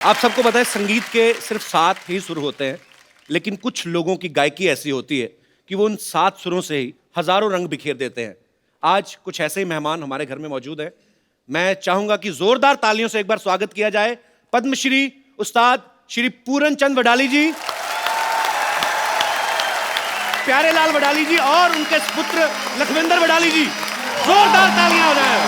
आप सबको पता है संगीत के सिर्फ 7 ही सुर होते हैं, लेकिन कुछ लोगों की गायकी ऐसी होती है कि वो उन 7 सुरों से ही हजारों रंग बिखेर देते हैं। आज कुछ ऐसे ही मेहमान हमारे घर में मौजूद हैं। मैं चाहूंगा कि जोरदार तालियों से एक बार स्वागत किया जाए पद्मश्री उस्ताद श्री पूरन चंद वडाली जी, प्यारे लाल वडाली जी और उनके पुत्र लखविंदर वडाली जी। जोरदार तालियां हो जाए।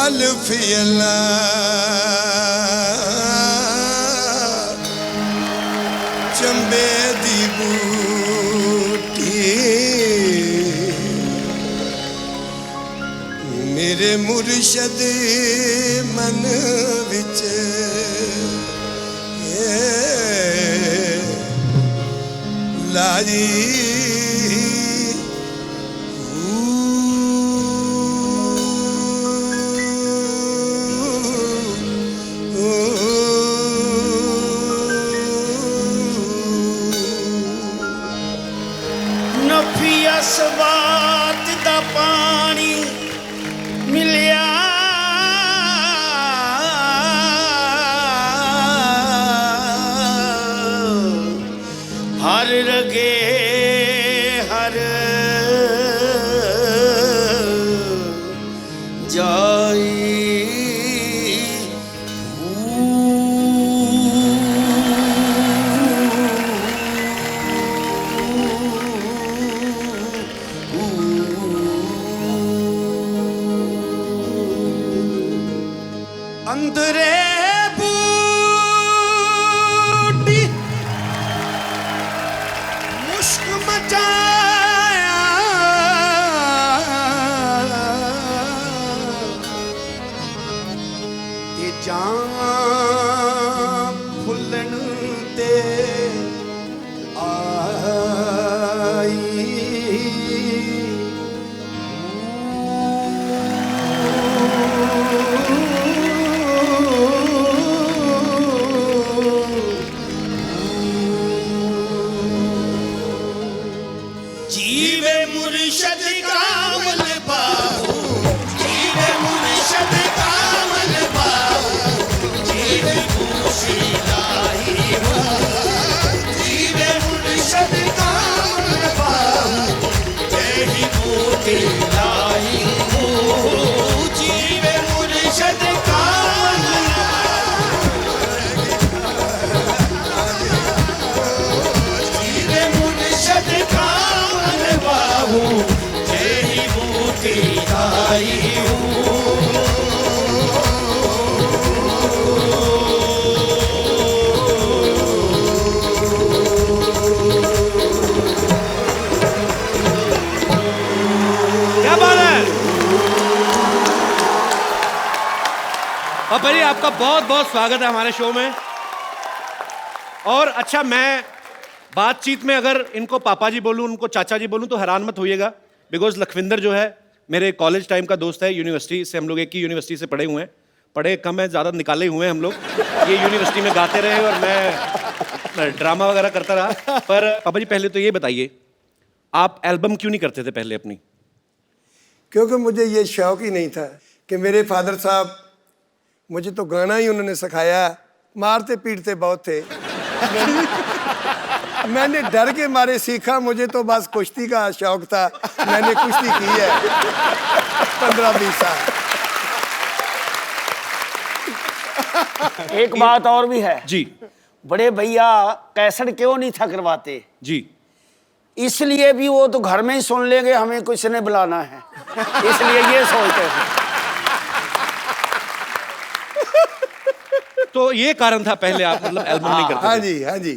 अल्फियला चंबे दी बूटी मेरे मुर्शद मन विच लाई स्वाद दा पानी मिलिया हर रगे हर जाई अंदरे बूटी मुश्क मचाया ये जान फुलन ते आई जीवे मुर्शद कामल बाहू, जीवे मुर्शद कामल बाहू, जीवे मुर्शिदाही हो, जीवे मुर्शद कामल बाहू, तेरी मोती लाई हो, जीवे मुर्शद कामल बाहू, जीवे मुर्शद कामल बाहू, तेरी मोती लाई हो। क्या बात है। और भाई आपका बहुत बहुत स्वागत है हमारे शो में। और अच्छा, मैं बातचीत में अगर इनको पापा जी बोलूं, उनको चाचा जी बोलूं तो हैरान मत होइएगा, बिकॉज लखविंदर जो है मेरे कॉलेज टाइम का दोस्त है। यूनिवर्सिटी से हम लोग एक ही यूनिवर्सिटी से पढ़े हुए हैं, पढ़े कम है ज़्यादा निकाले हुए हैं हम लोग। ये यूनिवर्सिटी में गाते रहे और मैं ड्रामा वगैरह करता रहा। पर पापा जी पहले तो ये बताइए, आप एल्बम क्यों नहीं करते थे पहले अपनी? क्योंकि मुझे ये शौक ही नहीं था कि मेरे फादर साहब, मुझे तो गाना ही उन्होंने सिखाया, मारते पीटते बहुत थे। मैंने डर के मारे सीखा, मुझे तो बस कुश्ती का शौक था, मैंने कुश्ती की है 15-20 साल। एक बात और भी है जी बड़े भैया, कैसेट क्यों नहीं था करवाते? जी, इसलिए भी वो तो घर में ही सुन लेंगे, हमें कुछ ने बुलाना है, इसलिए ये सोचते थे। तो ये कारण था पहले आप मतलब एल्बम नहीं करते हाँ थे। जी, हाँ जी।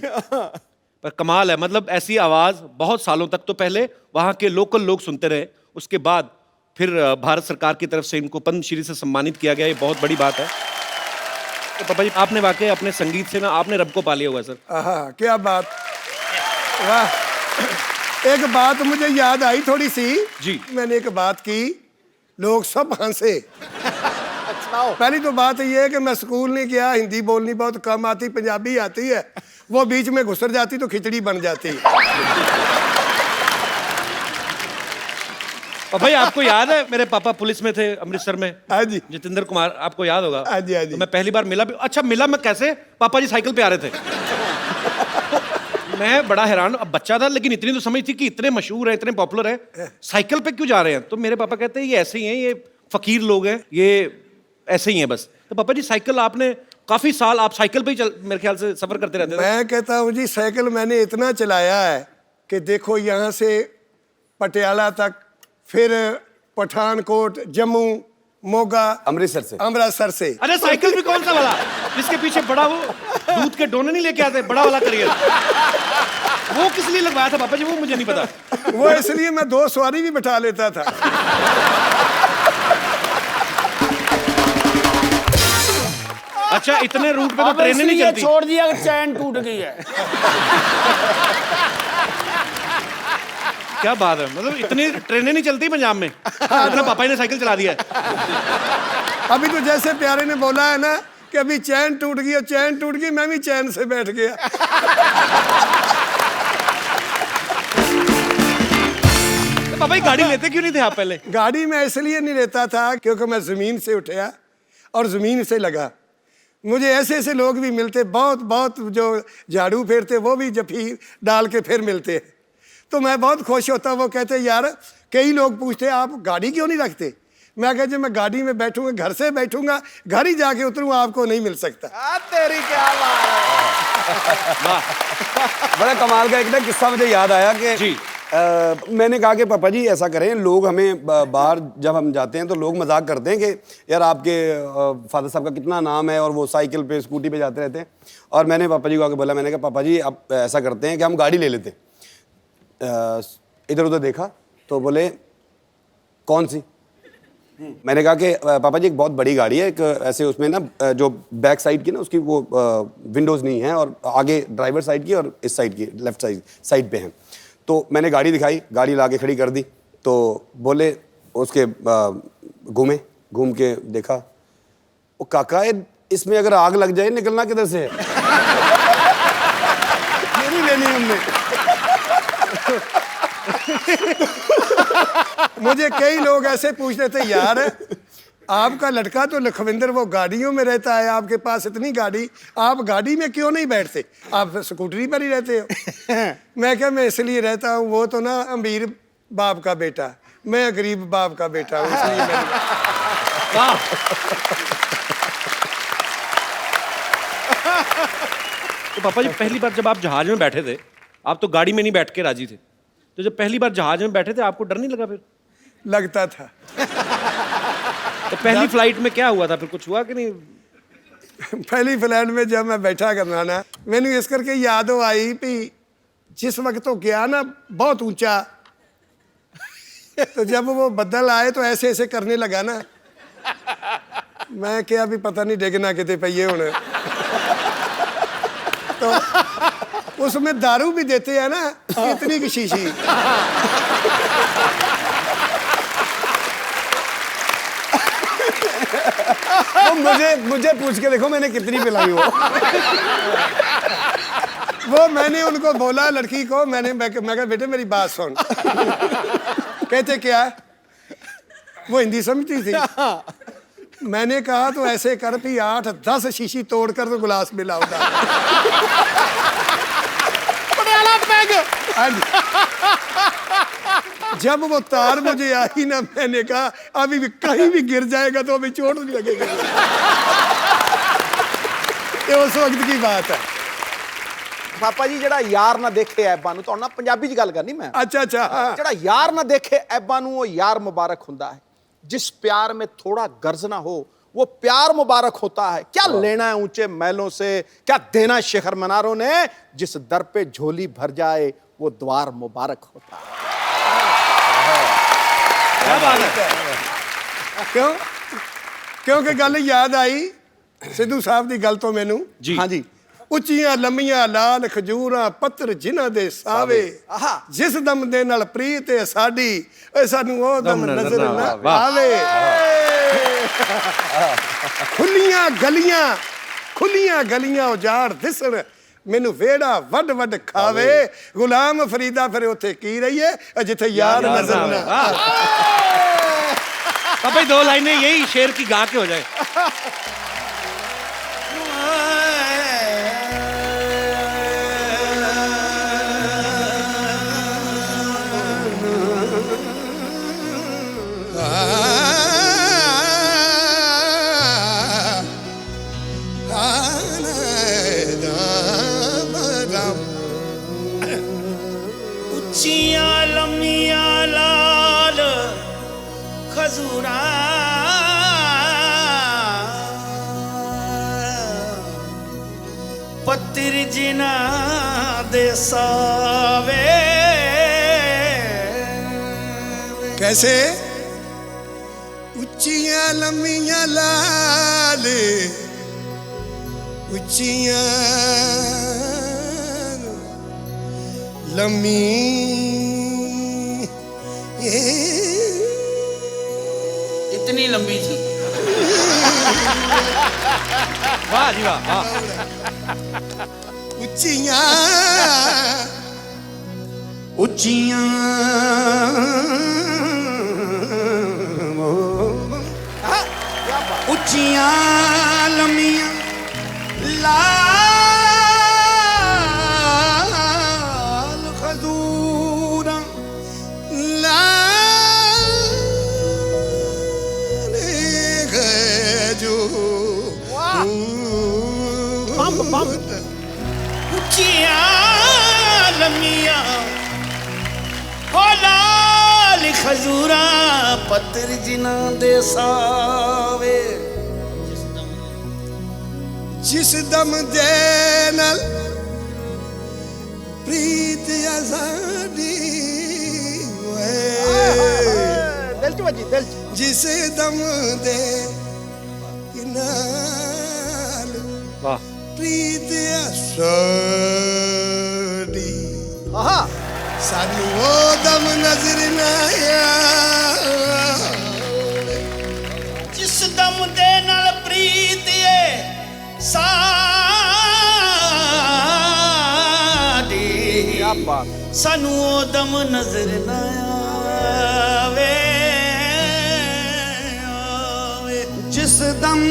पर कमाल है, मतलब ऐसी आवाज बहुत सालों तक तो पहले वहां के लोकल लोग सुनते रहे, उसके बाद फिर भारत सरकार की तरफ से इनको पद्मश्री से सम्मानित किया गया, ये बहुत बड़ी बात है। तो पापा जी आपने वाकई अपने संगीत से ना आपने रब को पा लिया हुआ है सर। क्या बात, वाह। एक बात मुझे याद आई थोड़ी सी जी। मैंने एक बात की, लोग सब हंसे। सुनाओ। पहली तो बात ये है कि मैं स्कूल नहीं गया, हिंदी बोलनी बहुत कम आती, पंजाबी आती है, वो बीच में घुसर जाती तो खिचड़ी बन जाती। और भाई आपको याद है मेरे पापा पुलिस में थे अमृतसर में, हाँ जी। जितेंद्र कुमार, आपको याद होगा। हाँ जी, हाँ जी। तो मैं पहली बार मिला भी, अच्छा मिला मैं कैसे, पापा जी साइकिल पे आ रहे थे। मैं बड़ा हैरान, अब बच्चा था लेकिन इतनी तो समझ थी कि इतने मशहूर हैं, इतने पॉपुलर हैं, साइकिल पे क्यों जा रहे हैं। तो मेरे पापा कहते हैं ये ऐसे ही हैं, ये फकीर लोग हैं, ये ऐसे ही हैं बस। तो पापा जी साइकिल आपने काफी साल आप साइकिल पे ही मेरे ख्याल से सफर करते रहते थे। मैं कहता हूँ जी साइकिल मैंने इतना चलाया है कि देखो यहाँ से पटियाला तक, फिर पठानकोट, जम्मू, मोगा, अमृतसर से। अरे साइकिल भी कौन सा वाला जिसके पीछे बड़ा वो दूध के डोने नहीं लेके आते, बड़ा वाला करियर, वो किस लिए लगवाया था पापा जी, वो मुझे नहीं पता। वो इसलिए मैं 2 सवारी भी बिठा लेता था। अच्छा इतने रूट पे तो अब ट्रेनें नहीं इसलिए चलती। छोड़ दिया कि चैन टूट गई है। क्या बात है, मतलब इतनी ट्रेनें नहीं चलती पंजाब में, इतना पापा जी ने साइकिल चला दिया है। अभी तो जैसे प्यारे ने बोला है ना कि अभी चैन टूट गई, चैन टूट गई, मैं भी चैन से बैठ गया। तो पापा जी गाड़ी लेते क्यों नहीं थे आप पहले। गाड़ी में इसलिए नहीं लेता था क्योंकि मैं जमीन से उठा और जमीन से लगा। मुझे ऐसे ऐसे लोग भी मिलते, बहुत बहुत जो झाड़ू फेरते, वो भी जफी डाल के फिर मिलते। तो मैं बहुत खुश होता। वो कहते यार, कई लोग पूछते आप गाड़ी क्यों नहीं रखते। मैं कहता मैं गाड़ी में बैठूंगा, घर से बैठूंगा, घर ही जाके उतरूंगा, आपको नहीं मिल सकता। तेरी क्या बात है। बड़ा कमाल का एक ना किस्सा मुझे याद आया कि जी। मैंने कहा कि पापा जी ऐसा करें, लोग हमें बाहर जब हम जाते हैं तो लोग मजाक करते हैं कि यार आपके फादर साहब का कितना नाम है और वो साइकिल पे स्कूटी पे जाते रहते हैं। और मैंने पापा जी को आके बोला, मैंने कहा पापा जी आप ऐसा करते हैं कि हम गाड़ी ले लेते हैं। इधर उधर देखा तो बोले कौन सी। मैंने कहा कि पापा जी एक बहुत बड़ी गाड़ी है, एक ऐसे उसमें ना जो बैक साइड की ना उसकी वो विंडोज़ नहीं है और आगे ड्राइवर साइड की और इस साइड की लेफ्ट साइड पे हैं। तो मैंने गाड़ी दिखाई, गाड़ी ला के खड़ी कर दी। तो बोले उसके घूम के देखा, वो काका इसमें अगर आग लग जाए निकलना किधर से है। ये नहीं लेनी हमने। मुझे कई लोग ऐसे पूछते थे यार आपका लड़का तो लखविंदर वो गाड़ियों में रहता है, आपके पास इतनी गाड़ी, आप गाड़ी में क्यों नहीं बैठते, आप स्कूटरी पर ही रहते हो। मैं क्या, मैं इसलिए रहता हूँ, वो तो ना अमीर बाप का बेटा, मैं गरीब बाप का बेटा हूँ, इसलिए मैं। तो पापा जी पहली बार जब आप जहाज में बैठे थे, आप तो गाड़ी में नहीं बैठ के राजी थे, तो जब पहली बार जहाज में बैठे थे आपको डर नहीं लगा फिर। लगता था। तो पहली फ्लाइट में क्या हुआ था फिर, कुछ हुआ कि नहीं। पहली फ्लाइट में जब मैं बैठा करना ना, मैंने इस करके याद आई भी जिस वक्त तो गया ना बहुत ऊंचा, तो जब वो बदल आए तो ऐसे ऐसे करने लगा ना, मैं क्या भी पता नहीं डिगना कितने पहिए होने। तो उसमें दारू भी देते हैं ना, इतनी की शीशी। तो मुझे पूछ के देखो मैंने कितनी पिलाई हो। वो मैंने उनको बोला लड़की को, मैं कहा बेटे मेरी बात सुन। कहते क्या, वो हिंदी समझती थी। मैंने कहा तो ऐसे कर भी 8-10 शीशी तोड़कर तो गिलास में लाऊंगा। जब वो तार मुझे आई ना, मैंने कहा अभी भी कहीं भी गिर जाएगा तो अभी चोट नहीं लगेगी। ये उस वक्त की बात है। पापा जी ਜਿਹੜਾ ਯਾਰ ਨਾ ਦੇਖੇ ਐਬਾਂ ਨੂੰ, ਤੁਹਾਨੂੰ ਪੰਜਾਬੀ ਚ ਗੱਲ ਕਰਨੀ ਮੈਂ। अच्छा हाँ। ਜਿਹੜਾ ਯਾਰ ਨਾ ਦੇਖੇ ਐਬਾਂ ਨੂੰ ਉਹ यार मुबारक ਹੁੰਦਾ है। जिस प्यार में थोड़ा गर्ज ना हो वो प्यार मुबारक होता है। क्या लेना है ऊंचे महलों से, क्या देना शिखर मीनारों ने, जिस दर पे झोली भर जाए वो द्वार मुबारक होता है। क्या बात है। क्यों? क्योंकि गल याद आई सिद्धू साहब की गल तो मैनू। जी। हाँ जी। ਉੱਚੀਆਂ ਲੰਮੀਆਂ ਲਾਲ ਖਜੂਰਾਂ ਪੱਤਰ ਜਿਨ੍ਹਾਂ ਦੇ ਸਾਵੇ ਆਹਾ। ਜਿਸ ਦਮ ਦੇ ਨਾਲ ਪ੍ਰੀਤ ਹੈ ਸਾਡੀ ਏ ਸਾਨੂੰ ਉਹ ਦਮ ਨਜ਼ਰ ਨਾ ਆਵੇ ਖੁੱਲੀਆਂ ਗਲੀਆਂ ਉਜਾੜ ਦਿਸਣ ਮੈਨੂੰ ਵੇੜਾ ਵੱਡ ਵੱਡ ਖਾਵੇ ਗੁਲਾਮ ਫਰੀਦਾ ਫਿਰ ਉੱਥੇ ਕੀ ਰਹੀਏ ਜਿੱਥੇ ਯਾਰ ਨਜ਼ਰ ਨਾ पापा जी 2 लाइनें यही शेर की गा के हो जाए। ਉੱਚੀਆਂ ਲੰਮੀਆਂ ਲਾਲ ਖਜ਼ੂਰਾਂ ਪੱਤਰ ਜਿਨ੍ਹਾਂ ਦੇ ਸਾਵੇ कैसे ਉੱਚੀਆਂ ਲੰਮੀਆਂ ਲਾਲ ਉੱਚੀਆਂ ਲੰਮੀ इतनी लंबी थी वाह जी वाह वाह। ਉੱਚੀਆਂ ਉੱਚੀਆਂ ਉੱਚੀਆਂ ਲੰਮੀਆਂ ਲਾਲ ਖਜ਼ੂਰਾਂ ਲਾਲ ਖਜੂ ਉੱਚੀਆਂ ਲੰਮੀਆਂ ਹੋ ਲਾਲ ਖਜ਼ੂਰਾਂ ਪੱਤਰ ਜਿਨ੍ਹਾਂ ਦੇ ਸਾਵੇ ਜਿਸ ਦਮ ਦੇ ਨਾਲ ਪ੍ਰੀਤ ਆਜ਼ਾਦੀ ਦਿਲ ਚ ਵੱਜੀ ਦਿਲ ਚ ਜਿਸ ਦਮ ਦੇ ਨਾਲ वाह ਪ੍ਰੀਤ ਆਜ਼ਾਦੀ ਆਹਾ ਸਾਨੂੰ ਉਹ ਦਮ ਨਜ਼ਰ ਨਾ ਆਵੇ ਜਿਸ ਦਮ ਦੇ ਨਾਲ ਪ੍ਰੀਤ ਏ ਸਾਡੀ ਕੀ ਬਾਤ ਸਾਨੂੰ ਉਹ ਦਮ ਨਜ਼ਰ ਨਾ ਆਵੇ ਜਿਸ ਦਮ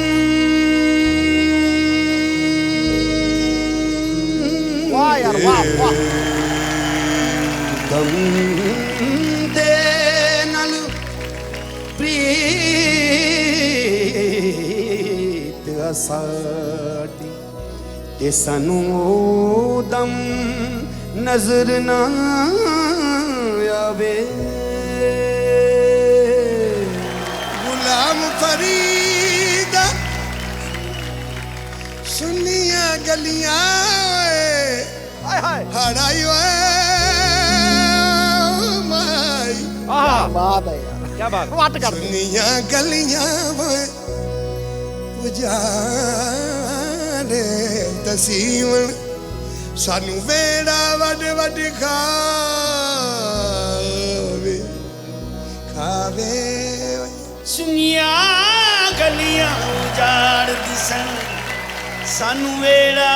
ਵਾਹ ਯਾਰ ਵਾਹ ਵਾਹ ਦਮ ਦੇ ਨਾਲ ਪ੍ਰੀਤ ਸਾਡੀ ਤੇ ਸਾਨੂੰ ਉਹ ਦਮ ਨਜ਼ਰ ਨਾ ਆਵੇ ਗੁਲਾਮ ਫਰੀਦਾ ਸੁਨੀਆਂ ਗਲੀਆਂ ਹਾਏ ਹਾਏ ਹੜਾਈ ਓਏ ਮਾਈ ਬਾਤ ਹੈ ਯਾਰ क्या बात। ਵੱਟ ਕਰ ਸੁਨੀਆਂ ਗਲੀਆਂ ਓਏ ਪੁਜਾਰੇ ਤਸੀਵਣ ਸਾਨੂੰ ਵੇੜਾ ਵੱਡ ਵੱਡ ਖਾਵੇ ਖਾਵੇ ਸੁਨੀਆਂ ਗਲੀਆਂ ਉਜਾੜ ਦਿਸਣ ਸਾਨੂੰ ਵੇੜਾ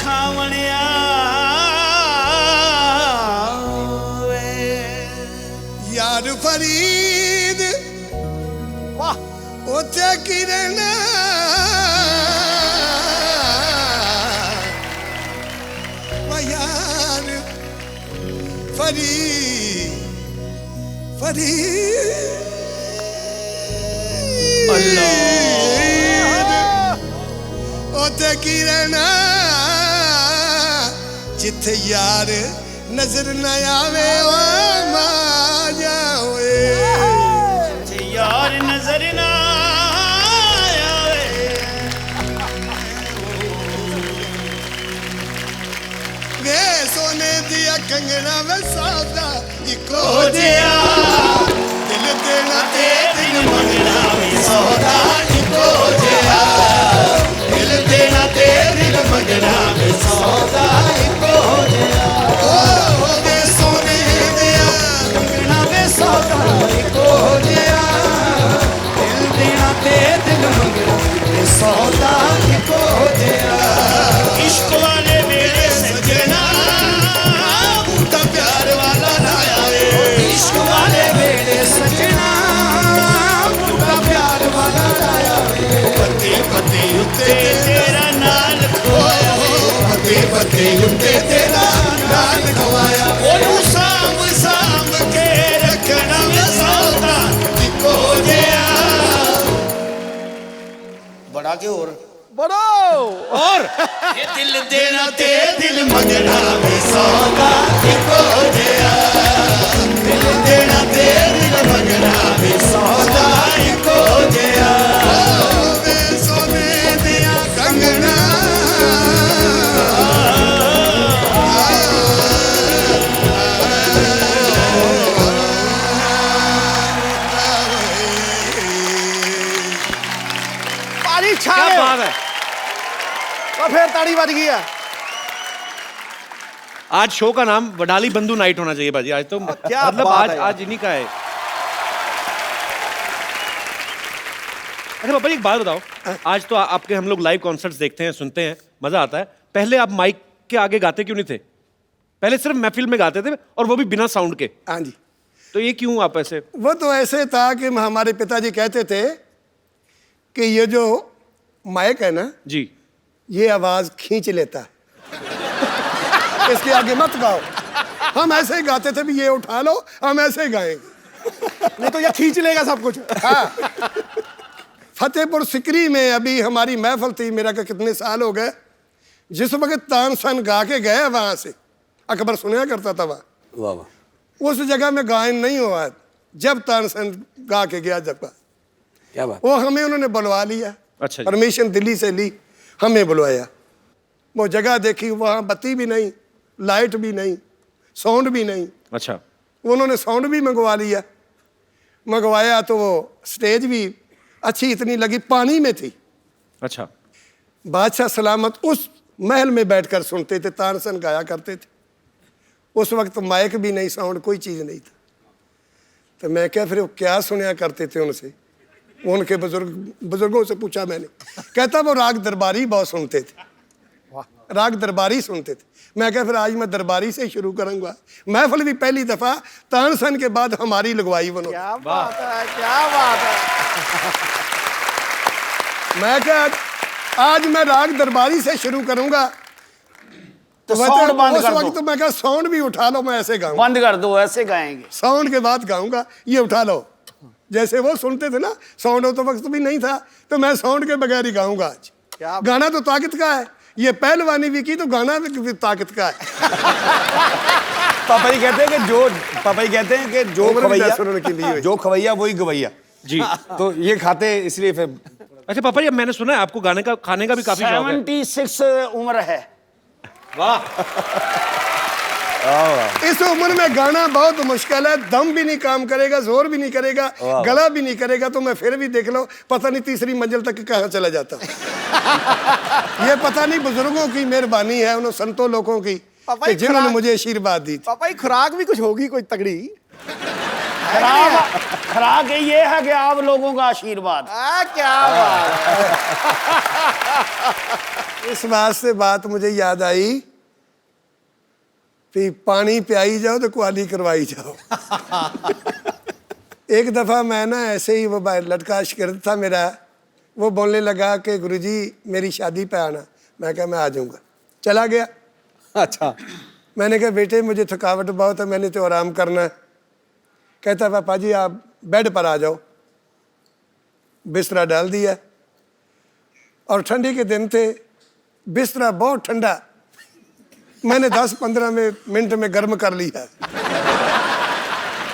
ਖਾਵਣਿਆ ਯਾਰ ਫਰੀਦ ਵਾਹ ਉੱਥੇ ਕਿਰਨ ਵਾ ਯਾਰ ਫਰੀਦ ਉੱਥੇ ਕਿਰਨ ਜਿੱਥੇ ਯਾਰ ਨਜ਼ਰ ਨਾ ਆਵੇ ਓ ਮਾਂ ਜਾਵੇ ਤੇ ਯਾਰ ਨਜ਼ਰ ਨਾ ਆਵੇ ਵੇ ਸੋਨੇ ਦੀਆਂ ਕੰਗਣਾ ਵੇ ਸਾਦਾ ਇੱਕੋ ਜਿਹਾ ਦਿਲ ਦੇਣਾ ਤੇ ਦਿਲ ਮੰਗਣਾ ਵੀ ਸੌਦਾ ਇੱਕੋ ਜਿਹਾ ਦਿਲ ਦੇਣਾ ਤੇ ਦਿਲ ਮੰਗਣਾ ਵੇ ਉੱਤੇ ਉੱਤੇ ਤੇਰਾ ਨਾਲ ਖਵਾਇਆ ਉਹਨੂੰ ਸਾਂਭ ਸਾਂਭ ਕੇ ਰੱਖਣਾ ਵੇ ਸੌਦਾ ਇੱਕੋ ਜਿਹਾ बड़ा के और बड़ो और ਇਹ ਦਿਲ ਦੇਣਾ ਤੇ ਦਿਲ ਮੰਗਣਾ ਵੇ ਸੌਦਾ ਇੱਕੋ ਜਿਹਾ ਦਿਲ ਦੇਣਾ ਤੇ ਦਿਲ ਮੰਗਣਾ ਵੇ ਸੌਦਾ ਇੱਕੋ ਜਿਹਾ ਵੇ ਸੋਨੇ ਦੀਆਂ ਕੰਗਣਾ पानी छा क्या गए। बात है। तो फिर ताड़ी बज गई है। आज शो का नाम वडाली बंधु नाइट होना चाहिए बाजी। आज तो क्या मतलब बात आज है यार। आज इन्हीं का है। अच्छा पापा जी एक बात बताओ, आज तो आपके हम लोग लाइव कॉन्सर्ट्स देखते हैं, सुनते हैं, मजा आता है। पहले आप माइक के आगे गाते क्यों नहीं थे? पहले सिर्फ महफिल में गाते थे और वो भी बिना साउंड के। हाँ जी तो ये क्यों आप ऐसे? वो तो ऐसे था कि हमारे पिताजी कहते थे कि ये जो माइक है ना जी ये आवाज खींच लेता है इसके आगे मत गाओ। हम ऐसे ही गाते थे भी ये उठा लो, हम ऐसे ही गाएंगे। नहीं तो ये खींच लेगा सब कुछ। हाँ। फतेहपुर सिकरी में अभी हमारी महफिल थी, मेरा का कितने साल हो गए, जिस वक्त तानसन गा के गए वहां से, अकबर सुना करता था वहां, वाह वाह, उस जगह में गायन नहीं हुआ जब तानसन गा के गया जब क्या बात। वो हमें उन्होंने बुलवा लिया। अच्छा जी। परमिशन दिल्ली से ली, हमें बुलवाया। वो जगह देखी, वहाँ बत्ती भी नहीं, लाइट भी नहीं, साउंड भी नहीं। अच्छा उन्होंने साउंड भी मंगवा लिया। मंगवाया तो वो स्टेज भी अच्छी इतनी लगी, पानी में थी। अच्छा बादशाह सलामत उस महल में बैठकर सुनते थे, तानसन गाया करते थे। उस वक्त माइक भी नहीं, साउंड कोई चीज़ नहीं था। तो मैं क्या फिर वो क्या सुनया करते थे उनसे, उनके बुजुर्गों से पूछा मैंने। कहता वो राग दरबारी बहुत सुनते थे, राग दरबारी सुनते थे। मैं क्या फिर आज मैं दरबारी से शुरू करूंगा। महफिल भी पहली दफा तानसन के बाद हमारी लगवाई बनो। क्या बात है, क्या बात है। मैं क्या आज मैं राग दरबारी से शुरू करूंगा। तो वह साउंड बंद उस कर वक्त दो, मैं क्या साउंड भी उठा लो, मैं ऐसे गाऊंगा। बंद कर दो, ऐसे गाएंगे। साउंड के बाद गाऊंगा, ये उठा लो। जैसे वो सुनते थे ना, साउंड हो तो वक्त भी नहीं था, तो मैं साउंड के बगैर ही गाऊंगा आज। क्या गाना तो ताकत का है, ये पहलवानी भी की तो गाना भी ताकत का है। पापा जी कहते हैं कि जो उम्र भी खवैया, दस उन्होंने की ली हुई। जो खवैया वही गवैया जी। तो ये खाते इसलिए फिर। अच्छा पापा जी अब मैंने सुना है आपको गाने का खाने का भी काफी शौक है। 76 उम्र है। वाह। इस उम्र में गाना बहुत मुश्किल है, दम भी नहीं काम करेगा, जोर भी नहीं करेगा, गला भी नहीं करेगा, तो मैं फिर भी देख लो पता नहीं तीसरी मंजिल तक कहाँ चला जाता। ये पता नहीं बुजुर्गों की मेहरबानी है, उन संतों लोगों की पापा कि जी जिन्होंने खुराक- मुझे आशीर्वाद दी थी। पापा ये खुराक भी कुछ होगी कोई तगड़ी। खराक ये है कि आप लोगों का आशीर्वाद। क्या बात है। इस बात से बात मुझे याद आई कि पानी पियाई जाओ तो क्वाली करवाई जाओ। एक दफ़ा मैं ना ऐसे ही वो लड़का शिगिर्द था मेरा, वो बोलने लगा कि गुरुजी मेरी शादी पे आना। मैं कहा मैं आ जाऊंगा। चला गया। अच्छा मैंने कहा बेटे मुझे थकावट बहुत है, मैंने तो आराम करना है। कहता पापा जी आप बेड पर आ जाओ। बिस्तरा डाल दिया और ठंडी के दिन थे, बिस्तरा बहुत ठंडा, मैंने 10-15 मिनट में गर्म कर लिया।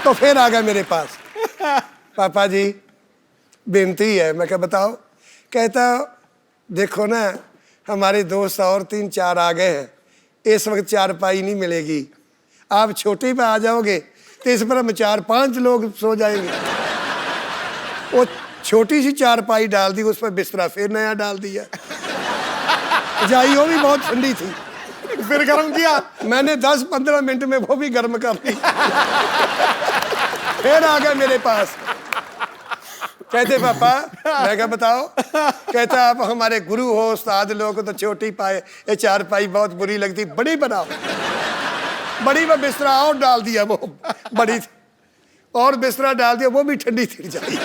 तो फिर आ गया मेरे पास, पापा जी बेनती है। मैं क्या बताओ? कहता देखो ना हमारे दोस्त और 3-4 आ गए हैं, इस वक्त चारपाई नहीं मिलेगी, आप छोटी पे आ जाओगे तो इस पर हम 4-5 लोग सो जाएंगे। वो छोटी सी चारपाई डाल दी, उस पर बिस्तरा फिर नया डाल दिया। जाई वो भी बहुत ठंडी थी, फिर गर्म किया। मैंने 10-15 मिनट में वो भी गर्म कर दी। फिर आ गए मेरे पास, कहते पापा। मैं क्या बताओ? कहता आप हमारे गुरु हो, उस्ताद लोग तो छोटी पाए, ये चारपाई बहुत बुरी लगती, बड़ी बनाओ। बड़ी में बिस्तरा और डाल दिया, वो बड़ी थी, और बिस्तरा डाल दिया, वो भी ठंडी थी जाई।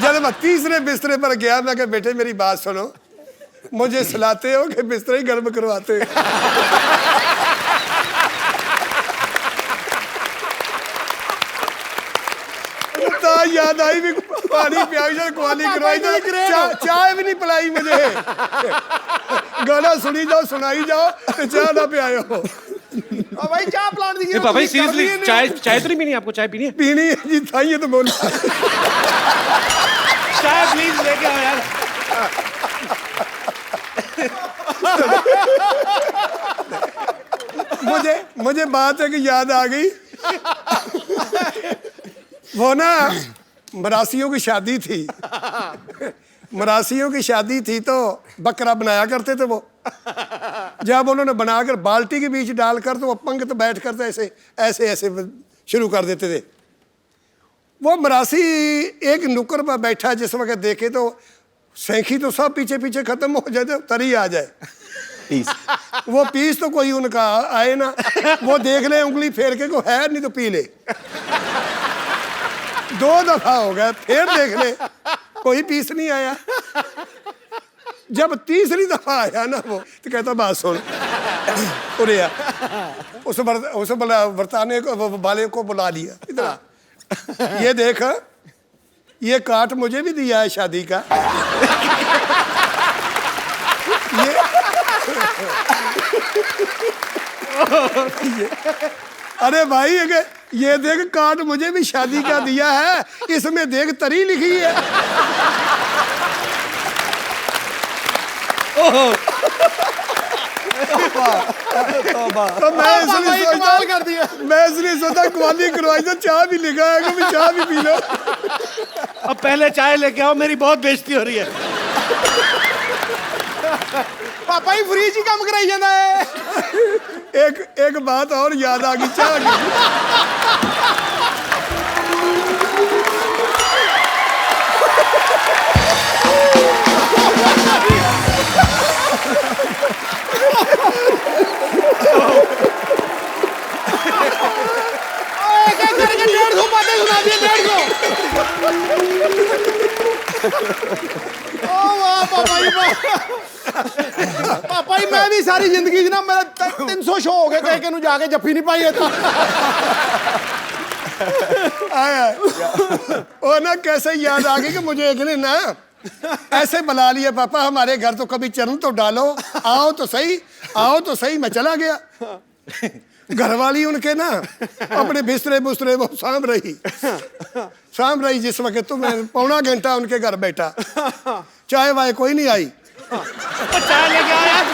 जब मैं तीसरे बिस्तरे पर गया, मैं कहा बेटे मेरी बात सुनो, मुझे सुलाते हो कि बिस्तर ही गर्म करवाते हो? तो याद आई भी पानी पियाई जाओ, कुआली करवाई जाओ, चाय भी नहीं पिलाई मुझे। गाना सुनी जाओ, सुनाई जाओ, तो चाय ना पियाओ। भाई चाय प्लान दीजिए। पापा जी सीरियसली चाय चाय तो नहीं पीनी आपको? चाय पीनी है? पीनी है जी, था ये तो बोला। चाय प्लीज लेके आओ यार। मुझे बात है कि याद आ गई। वो ना मरासियों की शादी थी, मरासियों की शादी थी तो बकरा बनाया करते थे वो। जब उन्होंने बनाकर बाल्टी के बीच डालकर तो वो पंगत बैठ कर तो ऐसे ऐसे ऐसे शुरू कर देते थे। वो मरासी एक नुक्कड़ पर बैठा, जिस वक्त देखे तो सैंखी तो सब पीछे पीछे खत्म हो जाए, तो तरी आ जाए पीस। वो पीस तो कोई उनका आए ना, वो देख ले उंगली फेर के को है, नहीं तो पी ले। 2 दफा हो गया, फिर देख ले कोई पीस नहीं आया। जब तीसरी दफा आया ना वो, तो कहता बात सुन, उरे आ। उस बरताने को वाले को बुला लिया, इतना ये देख, ये काट मुझे भी दिया है शादी का। ये अरे भाई ये देख, काट मुझे भी शादी का दिया है, इसमें देख तरी लिखी है। तो मैं इसलिए सोचा कुआली करवाई तो चाय भी लिखा है, कभी चाय भी पी लो। अब पहले चाय लेके आओ, मेरी बहुत बेइज्जती हो रही है। पापा ही फ्रिज ही काम कराई जाना है। एक बात और याद आ गई चाय की। करके 150 बातें सुना दिए, 150। ओ वाह पापा जी, पापा जी मैं भी सारी जिंदगी ना मेरा 300 शो हो गए, कह के जाके जफ्फी नहीं पाई है। ओ ना कैसे याद आ गई कि मुझे एक ने ना ऐसे बुला लिया, पापा हमारे घर तो कभी चरण तो डालो, आओ तो सही, आओ तो सही। मैं चला गया। घरवाली उनके ना अपने बिस्तरे बुस्तरे वो साम रही। जिस वक्त तो मैं 1.25 घंटा उनके घर बैठा, चाय वाय कोई नहीं आई। चाय लेके आओ यार।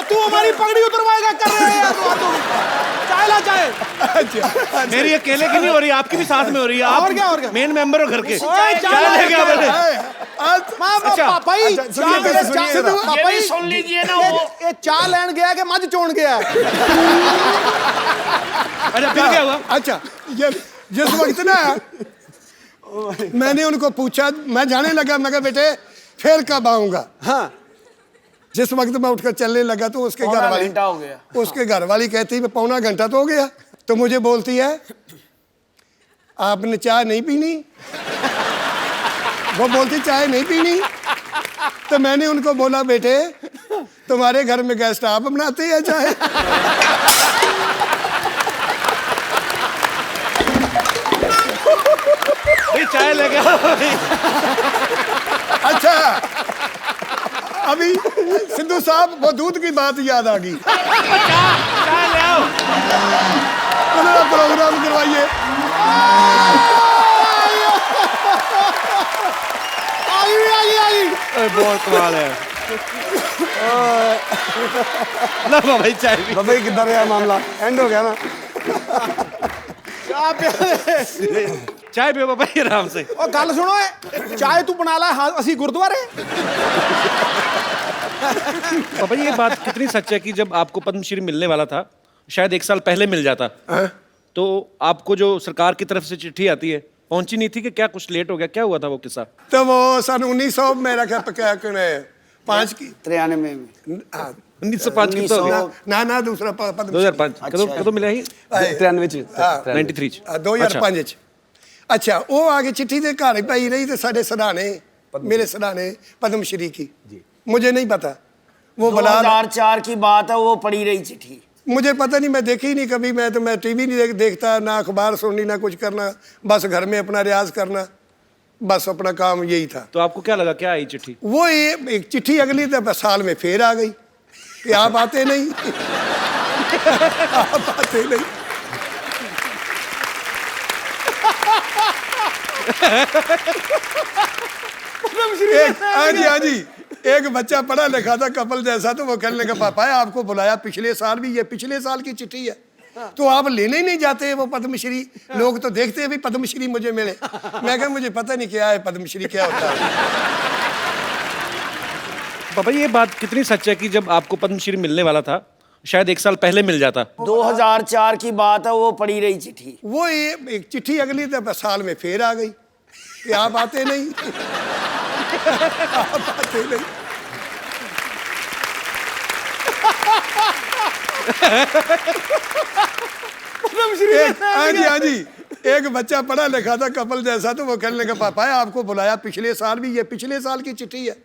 तू हमारी पगड़ी उतरवाएगा, कर रहे हैं चाय ला चाय। मेरी अकेले की नहीं हो रही, आपकी भी साथ में हो रही है। आप और क्या मेन मेंबर हो घर के। चाय लेके आओ पहले। पापा ही सुन लीजिए ना, ये चाय लेन गया कि मज चोन गया? अच्छा फिर क्या हुआ? अच्छा, ये जिस वक्त ना मैंने उनको पूछा, मैं जाने लगा, मैं कहा बेटे फिर कब आऊंगा। हाँ, जिस वक्त मैं उठकर चलने लगा तो उसके घर वाली, घंटा हो गया। उसके घर वाली कहती है 1.25 घंटा तो हो गया। तो मुझे बोलती है आपने चाय नहीं पीनी? वो बोलती चाय नहीं पीनी। तो मैंने उनको बोला बेटे तुम्हारे घर में गेस्ट आप बनाते हैं चाय? चाय लेके आओ। अच्छा, अभी सिद्धू साहब वो दूध की बात याद आ गई। चाय ले आओ। प्रोग्राम करवाइए। बहुत कमाल है। लो भाई चाय भी। भाई किधर है मामला, एंड हो गया ना? चाय पियो बाबा आराम से। और गल सुनो, चाय तू बना ला, असी गुरुद्वारे। पापा जी ये बात कितनी सच है कि जब आपको पद्मश्री मिलने वाला था, शायद 1 साल पहले मिल जाता, तो आपको जो सरकार की तरफ से चिट्ठी आती है पहुंची नहीं थी कि क्या कुछ लेट हो गया? क्या हुआ था वो किस्सा? तो वो सन 1900 मेरा क्या 5 की 93 में। हाँ, 1905 कितना हो गया? ना दूसरा पद्म 2005 कदों कदों मिला ही 93 93 ਚ 2005 ਚ ਅੱਛਾ ਉਹ ਆ ਕੇ ਚਿੱਠੀ ਦੇ ਘਰ ਪਈ ਰਹੀ ਤੇ ਸਾਡੇ ਸਰਾਣੇ मेरे सराने पद्मश्री की मुझे नहीं पता वो बला 2004 की बात है, वो पड़ी रही चिट्ठी। मुझे पता नहीं, मैं देखी ही नहीं कभी। मैं टीवी नहीं देखता, ना अखबार सुननी, ना कुछ करना, बस घर में अपना रियाज करना, बस अपना काम यही था। तो आपको क्या लगा, क्या आई चिट्ठी? वो एक चिट्ठी अगली साल में फिर आ गई कि आप आते नहीं आप आते नहीं। हाँ जी एक बच्चा पढ़ा लिखा था कपल जैसा, तो वो कहने लगा पापा आपको बुलाया पिछले साल भी, ये पिछले साल की चिट्ठी है, तो आप लेने ही नहीं जाते वो पद्मश्री? लोग तो देखते हैं भी पद्मश्री मुझे मिले। मैं कहा मुझे पता नहीं क्या है पद्मश्री, क्या होता है। पापा ये बात कितनी सच है कि जब आपको पद्मश्री मिलने वाला था शायद 1 साल पहले मिल जाता? 2004 की बात है, वो पड़ी रही चिट्ठी। वो एक चिट्ठी अगली साल में फिर आ गई कि आप आते नहीं आप आते नहीं। हाँ जी एक बच्चा पढ़ा लिखा था कपल जैसा, तो वो कहने लगा पापा आपको बुलाया पिछले साल भी, ये पिछले साल की चिट्ठी है,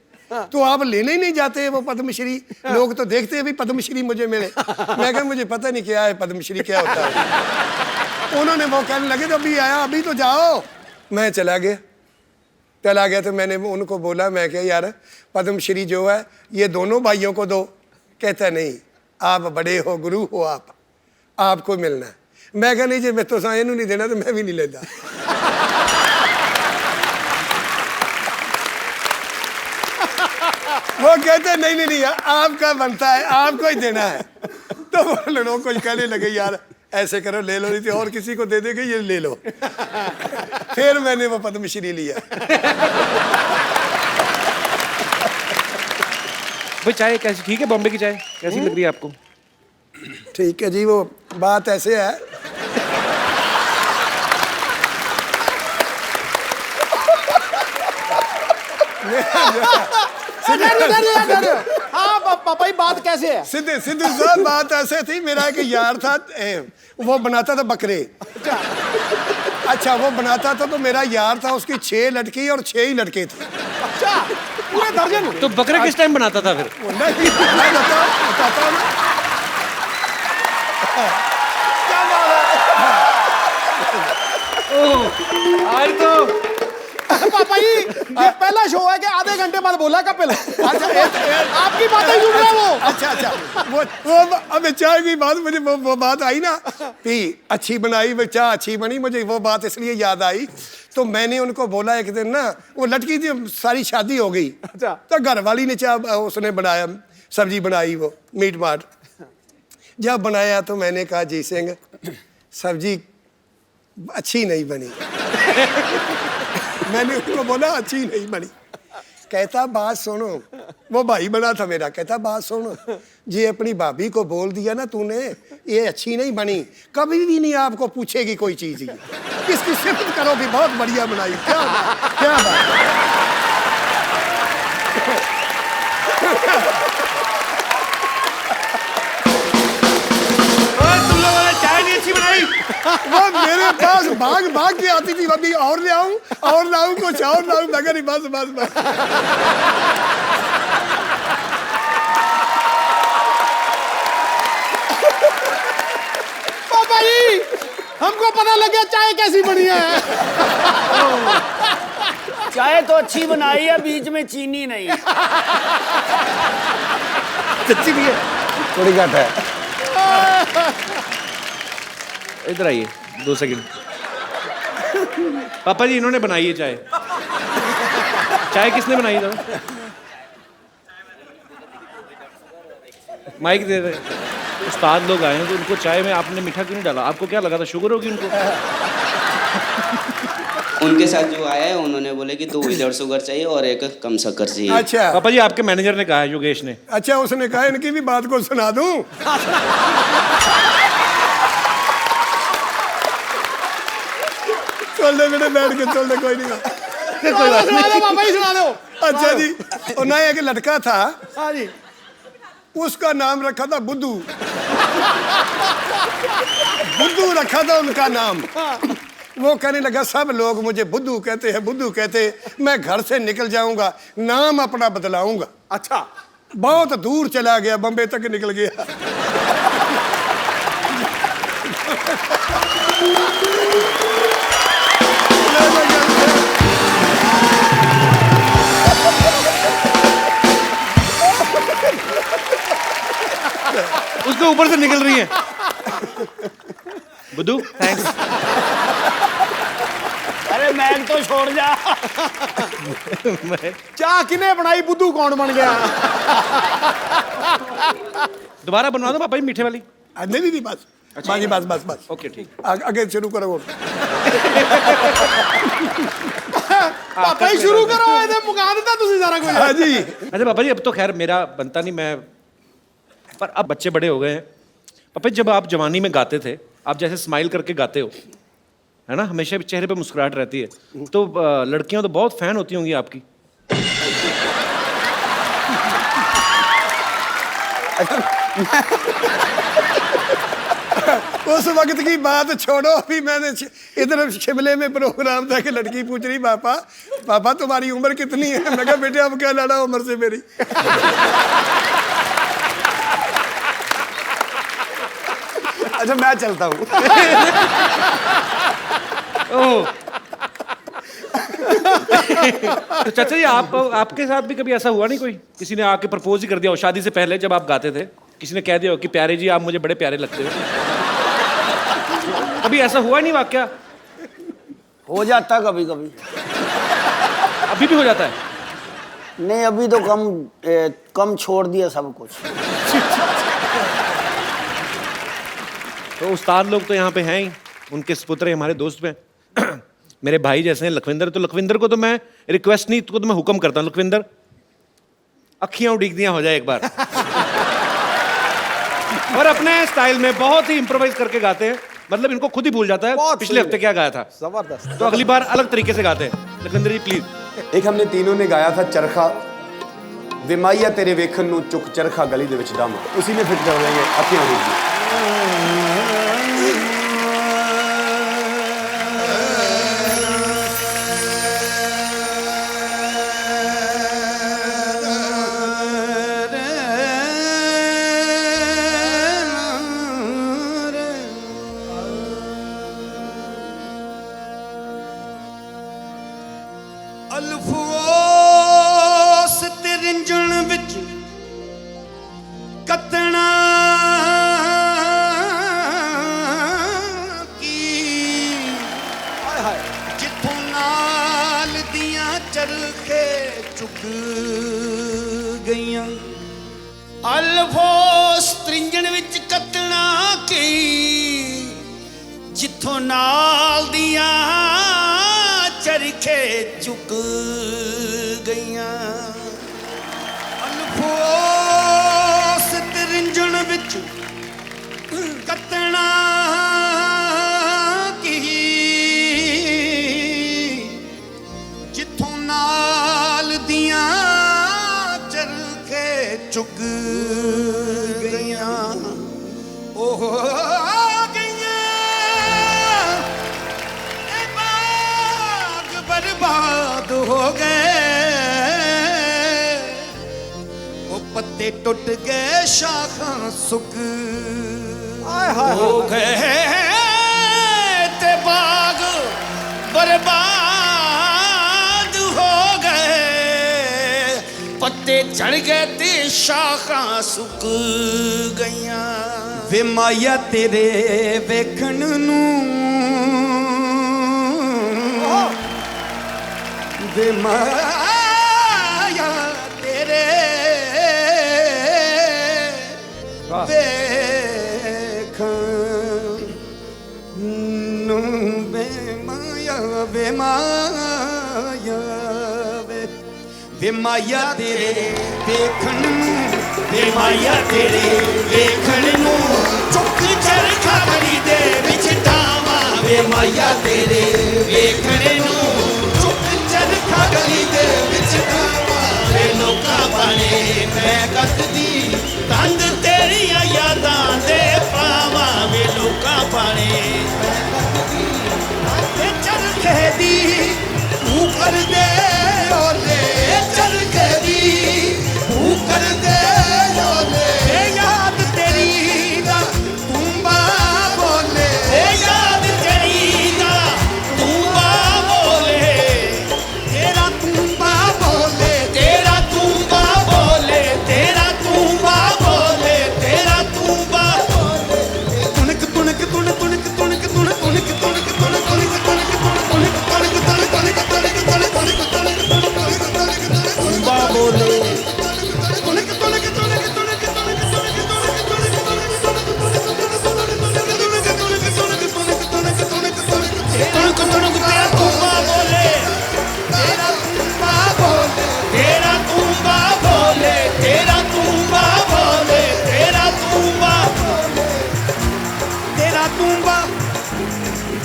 तो आप लेने ही नहीं जाते वो पद्मश्री? लोग तो देखते हैं भी पद्मश्री मुझे मिले। मैं कहा मुझे पता नहीं क्या है पद्मश्री, क्या होता है। उन्होंने वो कहने लगे तो अभी आया, अभी तो जाओ। मैं चला गया तो मैंने उनको बोला, मैं क्या यार पद्मश्री जो है ये दोनों भाइयों को दो। कहता नहीं आप बड़े हो, गुरु हो आप, आपको मिलना है। मैं कहा नहीं जी मैं तो साइन नहीं देना, तो मैं भी नहीं लेता। वो कहते नहीं आपका बनता है, आपको ही देना है। तो वो लोग कुछ कहने लगे यार ऐसे करो, ले लो, नहीं तो और किसी को दे देंगे, ये ले लो। फिर मैंने वो पद्मश्री लिया। भाई चाय कैसी, ठीक है? बॉम्बे की चाय कैसी लग रही है आपको? ठीक है जी, वो बात ऐसे है हाँ पापा बात कैसे है? सिद्धू साहब बात ऐसे थी, मेरा एक यार था, वो बनाता था बकरे। अच्छा वो बनाता था, तो मेरा यार था, उसकी 6 लड़की और 6 ही लड़के थे। अच्छा पूरे दर्जन? तो बकरे किस टाइम बनाता था फिर? नहीं मैं बताता हूँ ना। क्या बात है? आज तो पापा जी ये पहला शो है कि आधे घंटे बाद बोला कपिल। अच्छा आपकी बातें सुन रहा है वो। अच्छा वो अब चाय की बात, मुझे वो बात आई ना कि अच्छी बनाई, वो चाय अच्छी बनी, मुझे वो बात इसलिए याद आई। तो मैंने उनको बोला एक दिन ना, वो लड़की थी, सारी शादी हो गई। अच्छा। तो घर वाली ने चाय उसने बनाया, सब्जी बनाई, वो मीट माट जब बनाया, तो मैंने कहा जी सिंह सब्जी अच्छी नहीं बनी। मैंने उनको बोला अच्छी नहीं बनी। कहता बात सुनो, वो भाई बना था मेरा, कहता बात सुनो जी, अपनी भाभी को बोल दिया ना तूने ये अच्छी नहीं बनी, कभी भी नहीं आपको पूछेगी कोई चीज। इसकी सिफत करो कि बहुत बढ़िया बनाई। क्या बात तुम लोगों ने चाय नहीं अच्छी बनाई। वो मेरे पास भाग के आती थी, अभी और ले आऊं कुछ और लाऊं, मगर नहीं, बस पापा जी हमको पता लग गया चाय कैसी बनी है। चाय तो अच्छी बनाई है, बीच में चीनी नहीं। सच्ची भी है, थोड़ी घट है। इधर आइए 2 सेकंड। पापा जी इन्होंने बनाई है चाय। चाय किसने बनाई था? माइक दे रहे उस्ताद लोग आए हैं, तो उनको चाय में आपने मीठा क्यों नहीं डाला? आपको क्या लगा था शुगर होगी उनको? उनके साथ जो आया है उन्होंने बोले कि 2 विदाउट शुगर चाहिए और 1 कम शक्कर चाहिए। अच्छा पापा जी आपके मैनेजर ने कहा है, योगेश ने। अच्छा उसने कहा इनकी भी बात को सुना दूं। चल दे बेटे, बैठ के चल दे, कोई नहीं। कोई बात सुना दो पापा जी, सुना दो। अच्छा जी, और ना एक लड़का था, हाँ जी। उसका नाम रखा था बुद्धू। बुद्धू रखा था उनका नाम। वो कहने लगा सब लोग मुझे बुद्धू कहते हैं, बुद्धू कहते हैं, मैं घर से निकल जाऊंगा, नाम अपना बदलाऊंगा। अच्छा, बहुत दूर चला गया, बम्बे तक निकल गया। उसके ऊपर से निकल रही है। बुद्धू थैंक्स। अरे मैग तो छोड़ जा। चाह किने बनाई, बुद्धू कौन बन गया? दोबारा बनवा दो पापा जी मीठे वाली। नहीं नहीं बस, बाकी बस बस बस। ओके ठीक। आगे शुरू करो। पापा ही शुरू करो, ਇਹਦੇ ਮੁਕਾ ਦਿੱਤਾ ਤੁਸੀਂ ਸਾਰਾ ਕੁਝ। हाँ जी। अच्छा पापा जी, अब तो खैर मेरा बनता नहीं, मैं पर अब बच्चे बड़े हो गए हैं। पापा जी, जब आप जवानी में गाते थे, आप जैसे स्माइल करके गाते हो, है ना, हमेशा चेहरे पे मुस्कुराहट रहती है, तो लड़कियां तो बहुत फैन होती होंगी आपकी। उस वक्त की बात छोड़ो, अभी मैंने इधर शिमले में प्रोग्राम था कि लड़की पूछ रही पापा पापा तुम्हारी उम्र कितनी है? मैं कहा बेटे अब क्या लड़ा उम्र से मेरी। अच्छा मैं चलता हूँ। तो चाचा जी, आपके साथ भी कभी ऐसा हुआ नहीं, कोई किसी ने आके प्रपोज ही कर दिया हो शादी से पहले, जब आप गाते थे, किसी ने कह दिया हो कि प्यारे जी आप मुझे बड़े प्यारे लगते हो? कभी ऐसा हुआ नहीं वाकया? हो जाता कभी कभी। अभी भी हो जाता है? नहीं अभी तो कम छोड़ दिया सब कुछ। तो उस्ताद लोग तो यहाँ पे हैं ही, उनके सपुत्र हमारे दोस्त में मेरे भाई जैसे हैं लखविंदर। तो लखविंदर को तो मैं रिक्वेस्ट नहीं, तो मैं हुक्म करता हूँ, लखविंदर अखियां उड़ीक दियां हो जाए एक बार। और अपने स्टाइल में बहुत ही इम्प्रोवाइज करके गाते हैं, मतलब इनको खुद ही भूल जाता है बहुत पिछले हफ्ते क्या गाया था। जबरदस्त। तो अगली बार अलग तरीके से गाते हैं। लखविंदर जी प्लीज। एक हमने तीनों ने गाया था चरखा विमाइया तेरे वेखन नू चुक चरखा गली दे विच दम, उसी में फिट कर देंगे अखियां उड़ीक। ਅਲਫੋਸ ਤੇ ਰਿੰਝਣ ਵਿੱਚ ਕੱਤਣਾ ਕੀ ਜਿੱਥੋਂ ਨਾਲ ਦੀਆਂ ਚਰਖੇ ਚੁੱਕ ਗਈਆਂ। ਅਲਫੋਸ ਤ੍ਰਿੰਝਣ ਵਿੱਚ ਕੱਤਣਾ ਕੀ ਜਿੱਥੋਂ ਨਾਲ ਦੀਆਂ चरखे चुक गईयां। अल्फोस त्रिंजण विच कतना की जिथों नाल दियां चरखे चुक गईयां। ओह बर्बाद हो गए, वो पत्ते टुट गए शाखां सुक हो गए, ते बाग बर्बाद हो गए, पत्ते झड़ गए ते शाखां सुक गईयां। वे माया तेरे वेखण नू वे माया तेरे वेखण नू वे माया वे माया वे माया तेरे वेखण नू वे माया तेरे वेखण नू चुक चरखा गली दे विच डावां। वे माया तेरे वेखण नू चरखा गली दे विच वे लोका पाने मैं कटदी तंद तेरिया यादां दे पावा वे लोका पाने मैं चरखे दी तू कर दे ओले चरखे दी तू कर दे ओले याद तेरी दा तुम्बा बोले याद तेरी दा तुम्बा बोले तेरा तुम्बा बोले तेरा तुम्बा बोले तेरा तुम्बा बोले तेरा तुम्बा तुनक तुनक तुन तुनक तुनक तुन तुनक तुनक तुन तुनक तुनक तुनक तुनक तुनक तुनक तुनक तुनक तुनक तुनक तुम्बा बोले तुनक तुनक तुनक तुनक तुनक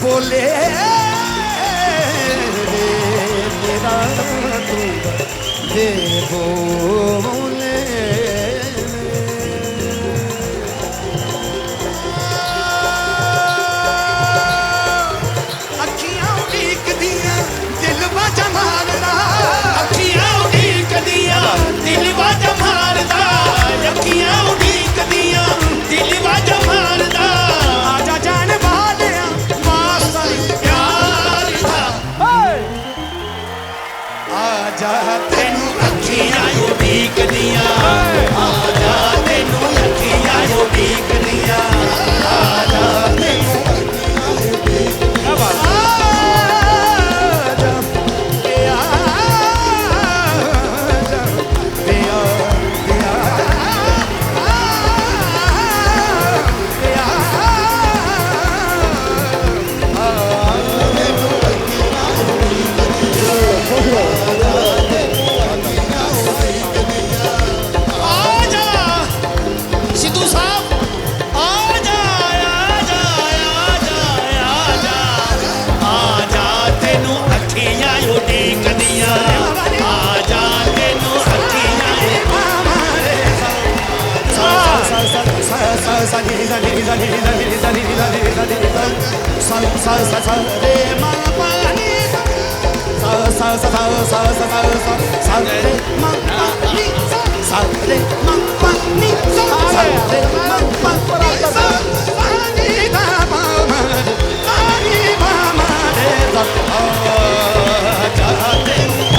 बोले तेरा तूंबा दे बोले अखियां उड़ीक दियां दिल बाजा मारदा अखियां उड़ीक दियां दिल बाजा मारदा अखियां उड़ीक दियां दिल बाजा मारदा आजा जान वालिया वास्ता प्यार दा आजा तेनू अखियां उड़ीक दियां आजा तेनू अखियां उड़ीक दियां आजा तेनू सिद्धू साहब आजा आजा आजा आजा आजा तेनू अखियां उड़ीक दियां आजा तेनू अखियां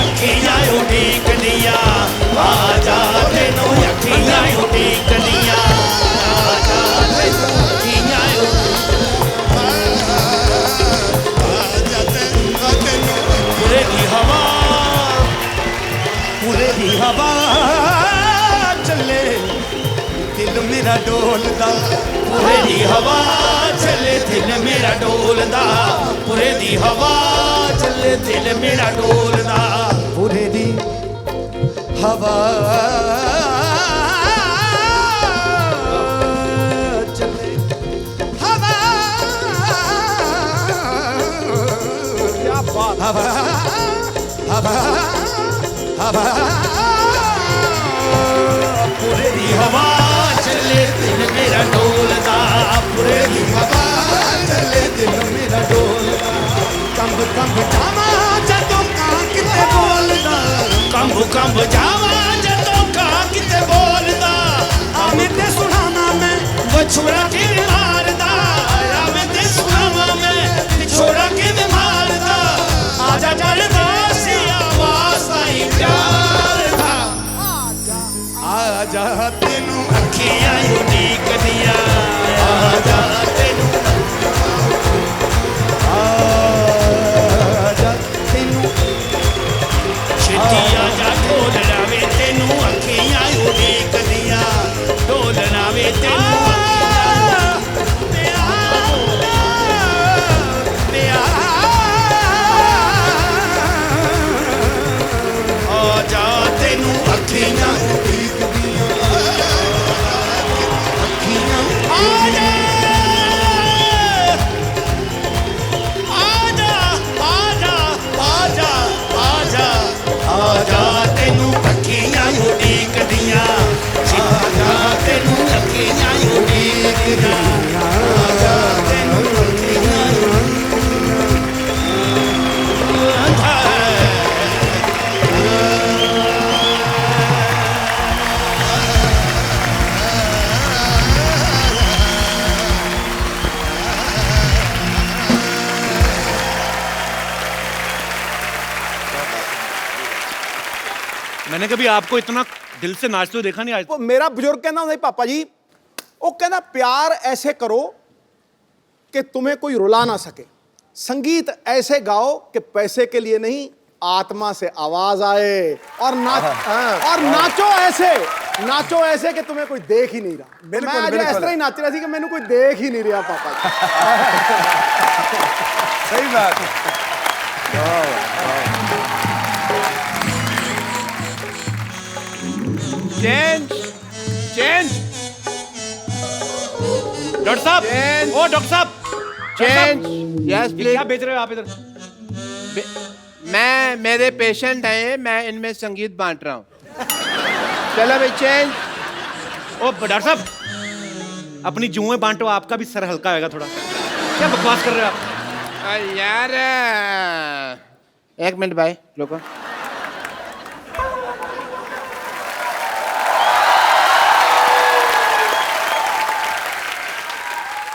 अखियां उड़ीक दियां आजा तेनू अखियां उड़ीक दियां आजा तेनू अखियां पूरे की हवा चले दिल मेरा डोलदा पूरे दी हवा चले दिल मेरा डोलदा पूरे दी हवा चले दिल मेरा डोलदा पूरे दी हवा चले हवा क्या बात हवा हवा हवा पूरे दी हवा चले दिल मेरा डोलदा पूरे दी हवा चले दिल मेरा डोलदा कंब कंब जावा जदों कां किते बोलदा कंब कंब जावा जदों कां किते बोलदा आवे ते सुनाना मैं वो छोड़ा के मारदा आवे ते सुनावा मैं छोड़ा के मारदा आजा जलदा सी आवाज आई प्यार दा आजा तेनू अखियां उड़ीक दियां आजा तेनू आजा तेनू छिट्टी आजा ढोलड़ा मैंने कभी आपको इतना दिल से नाचते हुए देखा नहीं आज। वो मेरा बुजुर्ग कहना नहीं पापा जी, वो कहना प्यार ऐसे करो कि तुम्हें कोई रुला ना सके, संगीत ऐसे गाओ कि पैसे के लिए नहीं, आत्मा से आवाज आए, और नाचो ऐसे कि तुम्हें कोई देख ही नहीं रहा। बिल्कुल, मैं आज बिल्कुल। इस तरह ही नाच रहा थी कि मैंने कोई देख ही नहीं रहा पापा जी। सही बात है। Change change. डॉक्टर साहब, ओ डॉक्टर साहब, चेंज। यस ये क्या प्लीज। बेच रहे हो आप इधर? मैं, मेरे पेशेंट हैं, मैं इनमें संगीत बांट रहा हूँ। चलो भाई चेंज। ओ डॉक्टर साहब, अपनी जुएं बांटो, आपका भी सर हल्का होगा थोड़ा। क्या बकवास कर रहे हो आप? यार एक मिनट भाई रुको।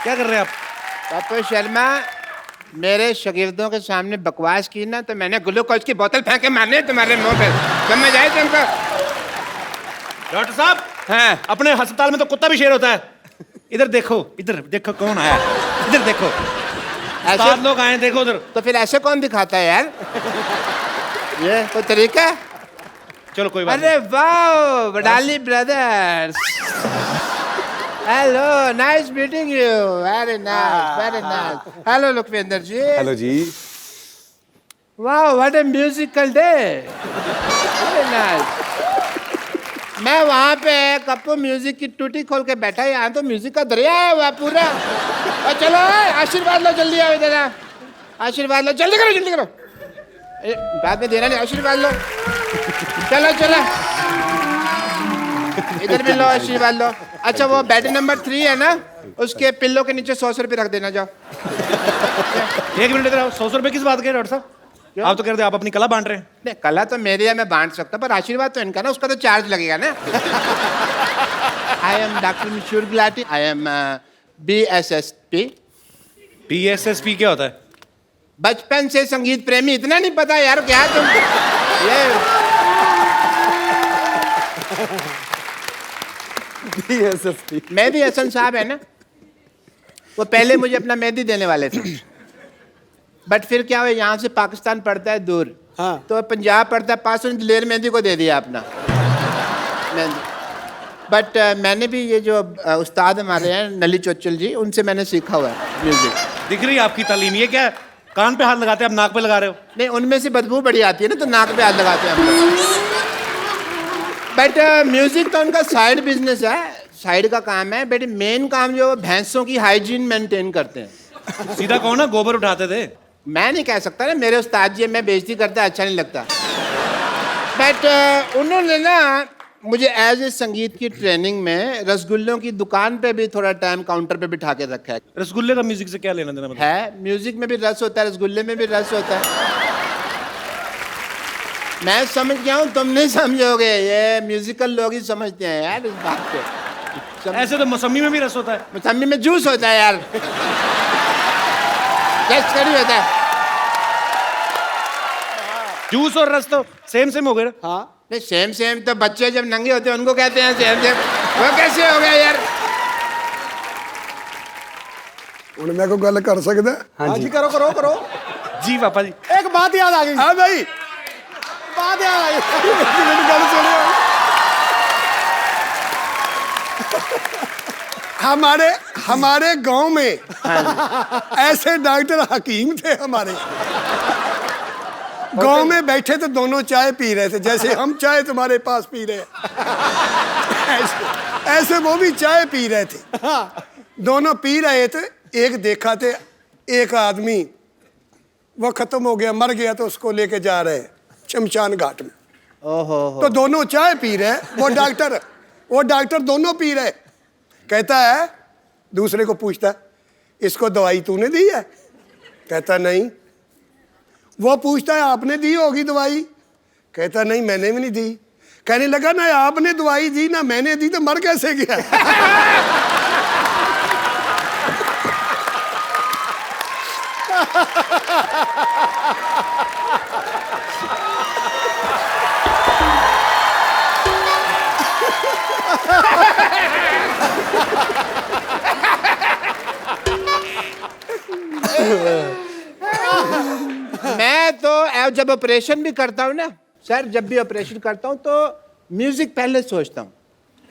क्या कर रहे हैं आप? पप्पू शर्मा, मेरे शागिर्दों के सामने बकवास की ना तो मैंने ग्लूकोज की बोतल फेंक के मारने तुम्हारे मुंह पे, समझ आए तुमको? डॉक्टर साहब, हाँ अपने अस्पताल में तो कुत्ता भी शेर होता है। इधर देखो, इधर देखो कौन आया, इधर देखो। ऐसे 7 लोग आए हैं, देखो उधर। तो फिर ऐसे कौन दिखाता है यार? ये कोई तरीका है? चलो कोई बात अरे वाह Wadali brothers, hello, nice meeting you, very nice very nice. Hello Lakhwinder ji. Hello जी। वाह what a musical day, very nice. मैं वहाँ पे कप्पू म्यूजिक की टूटी खोल के बैठा, यहाँ तो म्यूजिक का दरिया है वह पूरा। और चलो आशीर्वाद लो, जल्दी आओ इधर आओ, आशीर्वाद लो, जल्दी करो जल्दी करो। बाद में देना नहीं, आशीर्वाद लो। चलो चलो इधर भी लो, आशीर्वाद लो। अच्छा वो बेड नंबर 3 है ना, उसके पिल्लो के नीचे 100 रुपये रख देना, जाओ। 1 मिनट इधर आओ। 100 रुपए किस बात के डॉक्टर साहब? आप तो कह रहे थे आप अपनी कला बांट रहे हैं। नहीं कला तो मेरी है, मैं बांट सकता, पर आशीर्वाद तो इनका ना, उसका तो चार्ज लगेगा ना। I am doctor Mishur Gulati, I am BSSP। PSSP क्या होता है? बचपन से संगीत प्रेमी, इतना नहीं पता यार क्या तुम? ये BSSP। मेहदी हसन साहब है ना, वो पहले मुझे अपना मेहंदी देने वाले थे, बट फिर क्या हुआ, यहाँ से पाकिस्तान पड़ता है दूर, हाँ। तो पंजाब पड़ता है पास, उन्होंने दिलेर मेहंदी को दे दिया अपना मेहंदी। बट मैंने भी ये जो उस्ताद हमारे हैं नली चोचल जी, उनसे मैंने सीखा हुआ है म्यूजिक। दिख रही है आपकी तालीम। ये क्या कान पे हाथ लगाते हैं, आप नाक पे लगा रहे हो? नहीं उनमें से बदबू बड़ी आती है ना, तो नाक पे हाथ लगाते हैं हम लोग। बट म्यूजिक तो उनका साइड बिजनेस है, साइड का काम है, बट मेन काम जो भैंसों की हाइजीन मेंटेन करते हैं। सीधा कहो ना, गोबर उठाते थे। मैं नहीं कह सकता ना, मेरे उस्ताद जी, मैं बेइज्जती करता अच्छा नहीं लगता। बट उन्होंने ना मुझे एज ए संगीत की ट्रेनिंग में रसगुल्लों की दुकान पे भी थोड़ा टाइम काउंटर पे बिठा के रखा है। रसगुल्ले का म्यूजिक से क्या लेना देना मतलब? है म्यूजिक में भी रस होता है, रसगुल्ले में भी रस होता है। मैं समझ गया हूँ, तुम नहीं समझोगे, ये म्यूजिकल लोग ही समझते हैं यार इस बात को। ऐसे तो मौसमी में भी रस होता है। मौसमी में जूस होता है यार, टेस्ट करी होता है। जूस और रस तो सेम सेम हो गए ना। हाँ नहीं सेम सेम तो बच्चे जब नंगे होते हैं उनको कहते हैं सेम सेम, वो कैसे हो गया यार? ਹੁਣ ਮੈਂ ਕੋਈ ਗੱਲ ਕਰ ਸਕਦਾ? हाँ जी करो करो करो। जी पापा जी। एक बात याद आ गई, हाँ भाई, बात याद आ गई। मेरी गल सुनियो। हमारे हमारे गांव में ऐसे डॉक्टर हकीम थे हमारे गांव में, बैठे तो दोनों चाय पी रहे थे, जैसे हम चाय तुम्हारे पास पी रहे हैं, ऐसे वो भी चाय पी रहे थे। दोनं पी रहे थे। एक देखा थे एक आदमी वो खत्म हो गया, मर गया, तो उसको लेके जा रहे हैं शमशान घाट में। ओहो तो दोनों चाय पी रहे, वो डॉक्टर दोनों पी रहे। कहता है, दूसरे को पूछता, इसको दवाई तूने दी है? कहता नहीं। वो पूछता है, आपने दी होगी दवाई? कहता नहीं, मैंने भी नहीं दी। कहने लगा, ना आपने दवाई दी ना मैंने दी, तो मर कैसे गया? मैं जब ऑपरेशन भी करता हूँ ना सर, जब भी ऑपरेशन करता हूँ तो म्यूजिक पहले सोचता हूँ।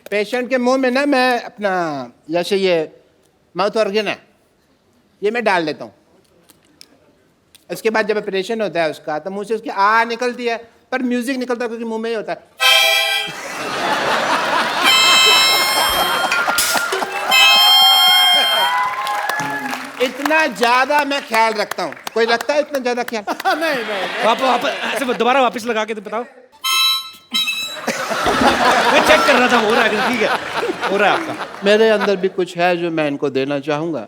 पेशेंट के मुंह में ना मैं अपना जैसे ये माउथ ऑर्गन है ये मैं डाल देता हूँ। इसके बाद जब ऑपरेशन होता है उसका तो मुंह से उसकी आ निकलती है, पर म्यूजिक निकलता है क्योंकि मुंह में ही होता है। इतना ज्यादा मैं ख्याल रखता हूँ। कोई रखता है इतना ज्यादा ख्याल? नहीं। आप ऐसे दोबारा वापस लगा के तो बताओ। मैं चेक कर रहा था, हो रहा है कि ठीक है, हो रहा है आपका। मेरे अंदर भी कुछ है जो मैं इनको देना चाहूंगा।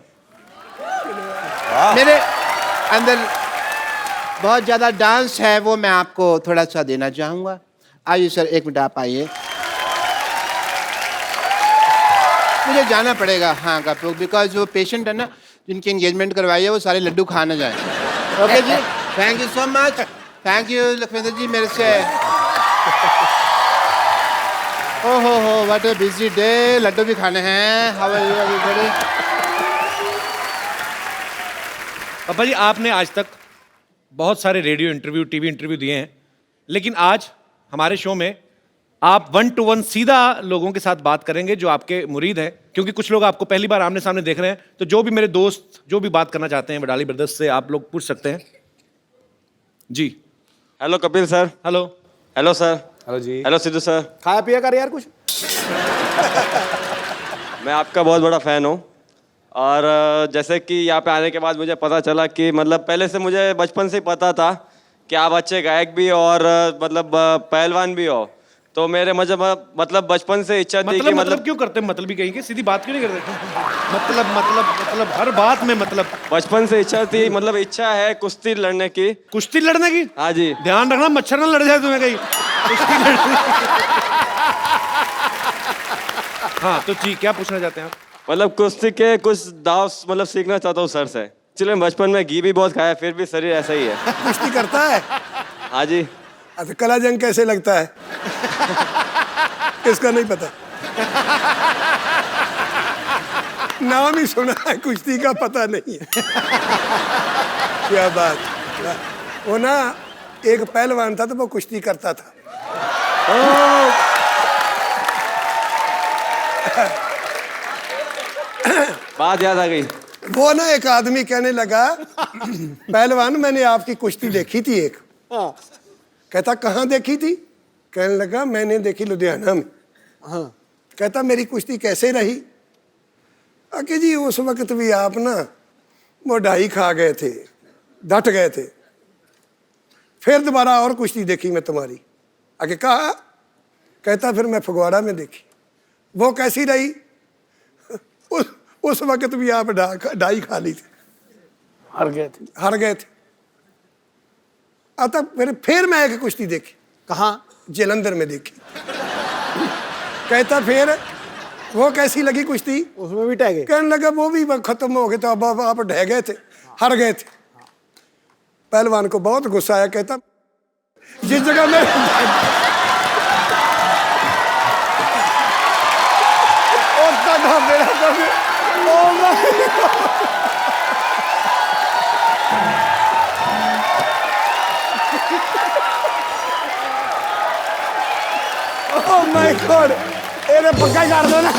मेरे अंदर बहुत ज्यादा डांस है, वो मैं आपको थोड़ा सा देना चाहूंगा। आइए सर, एक मिनट आप आइए। मुझे जाना पड़ेगा हाँ कपूर, बिकॉज वो पेशेंट है ना जिनकी एंगेजमेंट करवाई है वो सारे लड्डू खा ना जाए। ओके जी, thank you so much. Thank you Lakhwinder ji मेरे से। ओहो हो, what a busy day. Laddoo भी खाने हैं। How are you everybody? पापा जी, आपने आज तक बहुत सारे रेडियो इंटरव्यू, टीवी इंटरव्यू दिए हैं, लेकिन आज हमारे शो में आप 1 to 1 सीधा लोगों के साथ बात करेंगे जो आपके मुरीद हैं, क्योंकि कुछ लोग आपको पहली बार आमने सामने देख रहे हैं। तो जो भी मेरे दोस्त जो भी बात करना चाहते हैं वडाली ब्रदर्स से, आप लोग पूछ सकते हैं जी। Hello Kapil sir. Hello. Hello sir. Hello जी। Hello Sidhu sir. खाया पिया कर यार कुछ। मैं आपका बहुत बड़ा फ़ैन हूँ, और जैसे कि यहाँ पे आने के बाद मुझे पता चला कि मतलब पहले से मुझे बचपन से ही पता था कि आप अच्छे गायक भी और मतलब पहलवान भी हो। तो मेरे मतलब बचपन से इच्छा थी कि मतलब क्यों करते हैं? मतलब भी कहीं के सीधी बात क्यों नहीं करते? मतलब हर बात में मतलब। बचपन से इच्छा थी, मतलब इच्छा है कुश्ती लड़ने की। कुश्ती लड़ने की? हाँ जी। ध्यान रखना मच्छर ना लड़ जाए तुम्हें कहीं। कुश्ती लड़ने। हाँ तो जी, क्या पूछना चाहते हैं आप? मतलब कुश्ती के कुछ दाव मतलब सीखना चाहता हूँ सर से। चलिए, बचपन में घी भी बहुत खाया, फिर भी शरीर ऐसा ही है। कुश्ती करता है? हाँ जी। अच्छा, कला जंग कैसे लगता है? किसका नहीं पता? नाम ही सुना है, कुश्ती का पता नहीं है। क्या बात। वो ना एक पहलवान था तो वो कुश्ती करता था। बात याद आ गई। वो ना एक आदमी कहने लगा, पहलवान मैंने आपकी कुश्ती देखी थी एक। कहता कहाँ देखी थी? कहने लगा मैंने देखी लुधियाना में। कहता मेरी कुश्ती कैसे रही? आके जी उस वक्त भी आप ना वो ढाई खा गए थे, डट गए थे। फिर दोबारा और कुश्ती देखी मैं तुम्हारी। आके कहा? कहता फिर मैं फगवाड़ा में देखी। वो कैसी रही? उस वक्त भी आप ढाई खा ली थी, हार गए थे। आता फिर मैं एक कुश्ती देखी। कहाँ? जलंधर में देखी। कहता फिर वो कैसी लगी कुश्ती? उसमें भी टह गए। कहने लगा वो भी खत्म हो गए थे, अब आप ढह गए थे, हार गए थे। पहलवान को बहुत गुस्सा आया। कहता जिस जगह में Oh my God! ਇਹਨੇ ਪੱਕਾ ਹੀ ਕਰ ਦੋ ਨਾ।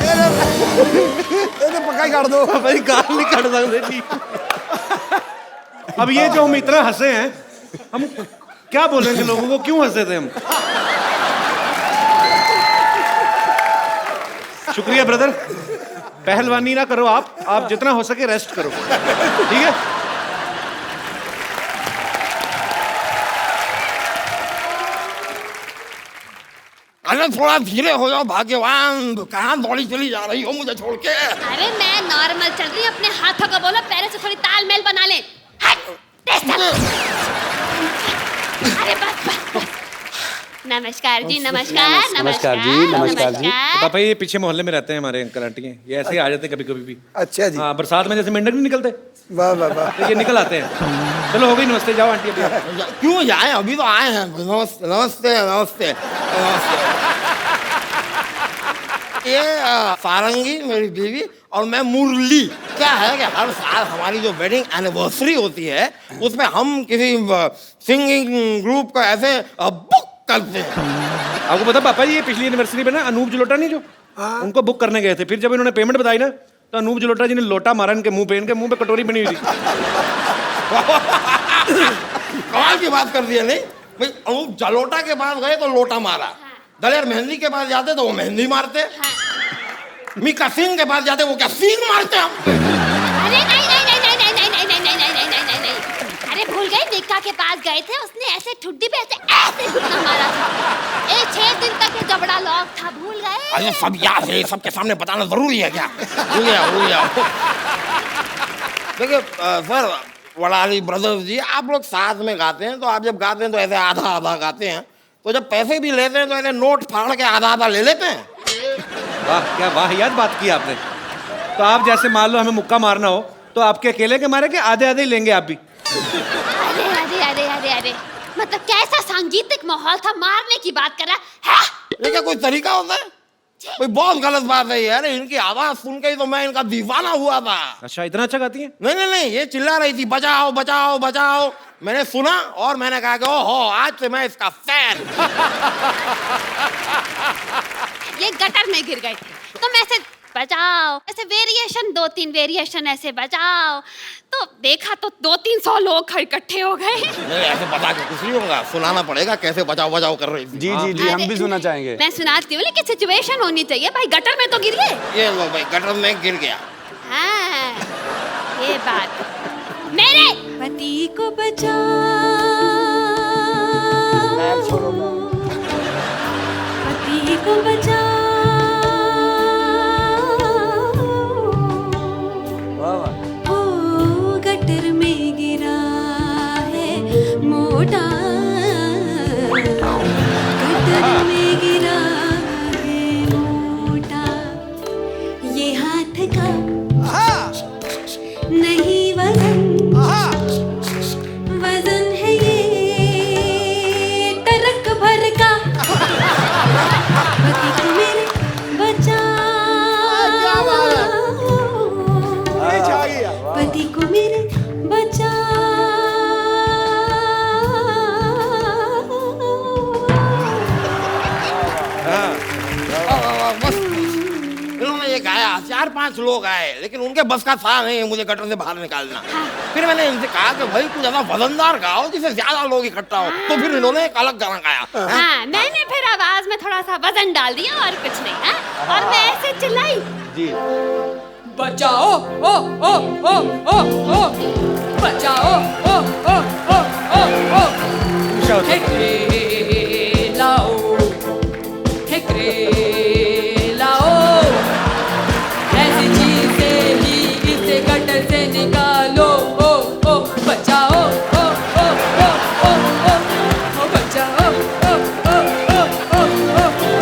ਇਹਨੇ पक्का ही कर दो। भाई गाल नहीं काट सकते जी। अब ये जो हम इतना हंसे हैं, हम क्या बोलेंगे लोगों को? क्यों हंसे थे हम? शुक्रिया ब्रदर। पहलवानी ना करो आप जितना हो सके रेस्ट करो, ठीक है? अरे थोड़ा धीरे हो जाओ भाग्यवान, कहाँ दौड़ी चली जा रही हो मुझे छोड़ के? अरे मैं नॉर्मल चल रही हूँ, अपने हाथों का बोलो, पैरों से थोड़ी तालमेल बना ले। अरे बस। नमस्कार जी, नमस्कार। नमस्कार जी, नमस्कार जी। पापा ये पीछे मोहल्ले में रहते हैं हमारे अंकल आंटी हैं, ये ऐसे ही आ जाते हैं कभी कभी भी। अच्छा जी। हाँ, बरसात में जैसे मेंढक नहीं निकलते, वाह वाह वाह। तो ये निकल आते हैं। चलो हो गई, नमस्ते, जाओ आंटी अभी। क्यों जाए, अभी तो आए हैं। नमस्ते नमस्ते नमस्ते नमस्ते। ये सारंगी मेरी बीवी और मैं मुरली। क्या है कि हर साल हमारी जो वेडिंग एनिवर्सरी होती है उसमें हम किसी सिंगिंग ग्रुप को ऐसे बुक करते हैं। आपको पता पापा जी, ये पिछली एनिवर्सरी पे ना अनूप जलोटा नहीं जो, उनको बुक करने गए थे। फिर जब इन्होंने पेमेंट बताई ना, तो अनूप जलोटा जी ने लोटा मारा इनके मुंह पे, इनके मुंह पे कटोरी बनी हुई थी। कमाल की बात कर दी है। नहीं भाई, अनूप जलोटा के पास गए तो लोटा मारा, दलेर मेहंदी के पास जाते तो वो मेहंदी मारते, मीका सिंह के पास जाते वो क्या सींग मारते हम। अरे नहीं नहीं नहीं नहीं नहीं नहीं नहीं नहीं नहीं नहीं नहीं नहीं नहीं, अरे भूल गए, मीका के पास गए थे, उसने ऐसे ठुड्डी पे ऐसे ऐसे घुटना मारा था। 6 दिन तक ये जबड़ा लॉक था, भूल गए। अरे सब याद है, सबके सामने बताना जरूरी है क्या? भूल गया। देखिए सर, वड़ाली ब्रदर्स जी, आप लोग साथ में गाते हैं तो आप जब गाते हैं तो ऐसे आधा आधा गाते हैं, तो जब पैसे भी लेते हैं तो ऐसे नोट फाड़ के आधा आधा ले लेते हैं। वाह, क्या वाहियात बात की आपने। तो आप जैसे मान लो हमें मुक्का मारना हो तो आपके अकेले के मारे के आधे आधे ही लेंगे आप भी? अरे अरे अरे अरे अरे, मतलब कैसा सांगीतिक माहौल था, मारने की बात कर रहा है? ये क्या कोई तरीका होता है? भाई बहुत गलत बात है यार, इनकी आवाज सुन के ही तो मैं इनका दीवाना हुआ था। अच्छा, इतना अच्छा गाती है? नहीं नहीं नहीं, ये चिल्ला रही थी बचाओ बचाओ बचाओ, मैंने सुना और मैंने कहा कि ओहो, आज से मैं इसका फैन। ये गटर में गिर गए तो मैं ऐसे बजाओ, ऐसे वेरिएशन 2-3 वेरिएशन ऐसे बजाओ, तो देखा तो 200-300 लोग इकट्ठे हो गए। नहीं, ऐसे बता के कुछ नहीं होगा, सुनाना पड़ेगा कैसे बचाओ बचाओ कर रही थी। जी जी जी, हम भी सुनना चाहेंगे। मैं सुनाती हूँ, लेकिन सिचुएशन होनी चाहिए भाई, गटर में तो गिरिए। ये लो भाई, गटर में गिर गया। हाँ, ये बात। मेरे पति को बचा, पति को बचा, ओ गटर में गिरा है मोटा, गटर में गिरा है मोटा, ये हाथ का नहीं वजन, वजन है ये टरक भर का, पति को मेरे बचा, पति को मेरे बचा। बस इन्होंने ये गाया, 4-5 लोग आए, लेकिन उनके बस का था नहीं मुझे गटर से बाहर निकालना। फिर मैंने इनसे कहा कि भाई कुछ ज्यादा वजनदार गाओ जिससे ज्यादा लोग इकट्ठा हो, तो फिर इन्होंने एक अलग गाना गाया। हाँ, मैंने फिर आवाज में थोड़ा सा वजन डाल दिया और कुछ नहीं। हाँ? और मैं ऐसे चिल्लाई, जी, बचाओ ओ ओ ओ ओ ओ, बचाओ ओ ओ ओ ओ ओ, हेकरे लाओ, हेकरे लाओ, ऐसी चीजें ही इसे गटर से निकालो, ओ ओ बचाओ ओ ओ ओ ओ ओ ओ, बचाओ ओ ओ ओ ओ ओ।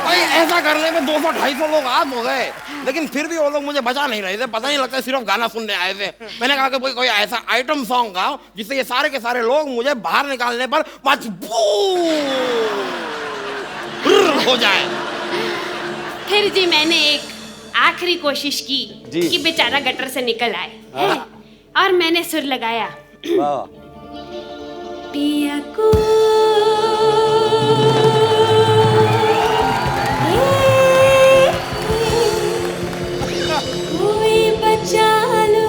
भाई ऐसा करने में 200-250 लोग आप हो गए, लेकिन फिर भी वो लोग मुझे बचा नहीं रहे थे, पता नहीं लगता सिर्फ गाना सुनने आए थे। मैंने कहा कि कोई ऐसा आइटम सॉन्ग गाओ जिससे ये सारे के सारे लोग मुझे बाहर निकालने पर मजबूर हो जाए। फिर जी मैंने एक आखिरी कोशिश की जी। कि बेचारा गटर से निकल आए, है? और मैंने सुर लगाया, वाह, पिया को कोई बचा लो,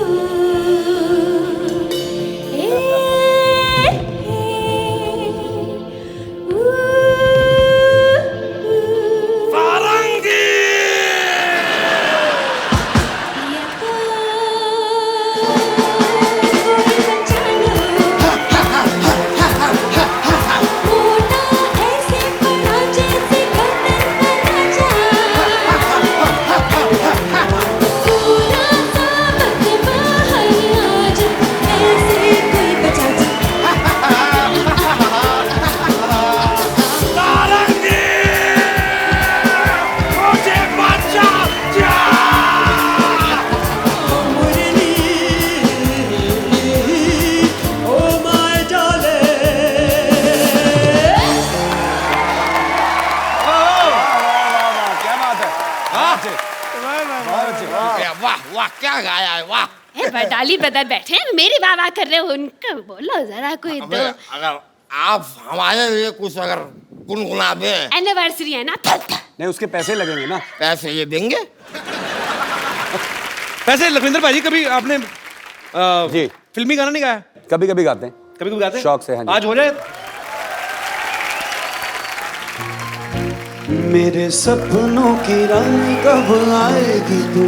बडाली ब्रदर बैठे हैं, मेरी वाह कर रहे हो, उनका बोलो जरा कोई अबे, दो। अगर आप हमारे लिए कुछ अगर गुनगुना दे। एनिवर्सरी है ना, नहीं उसके पैसे लगेंगे ना। पैसे ये देंगे? वैसे लखविंदर भाई कभी आपने जी फिल्मी गाना नहीं गाया? कभी कभी गाते हैं। कभी कभी गाते हैं? शौक से। हाँ जी। आज हो जाए। मेरे सपनों की रानी कब आएगी तू,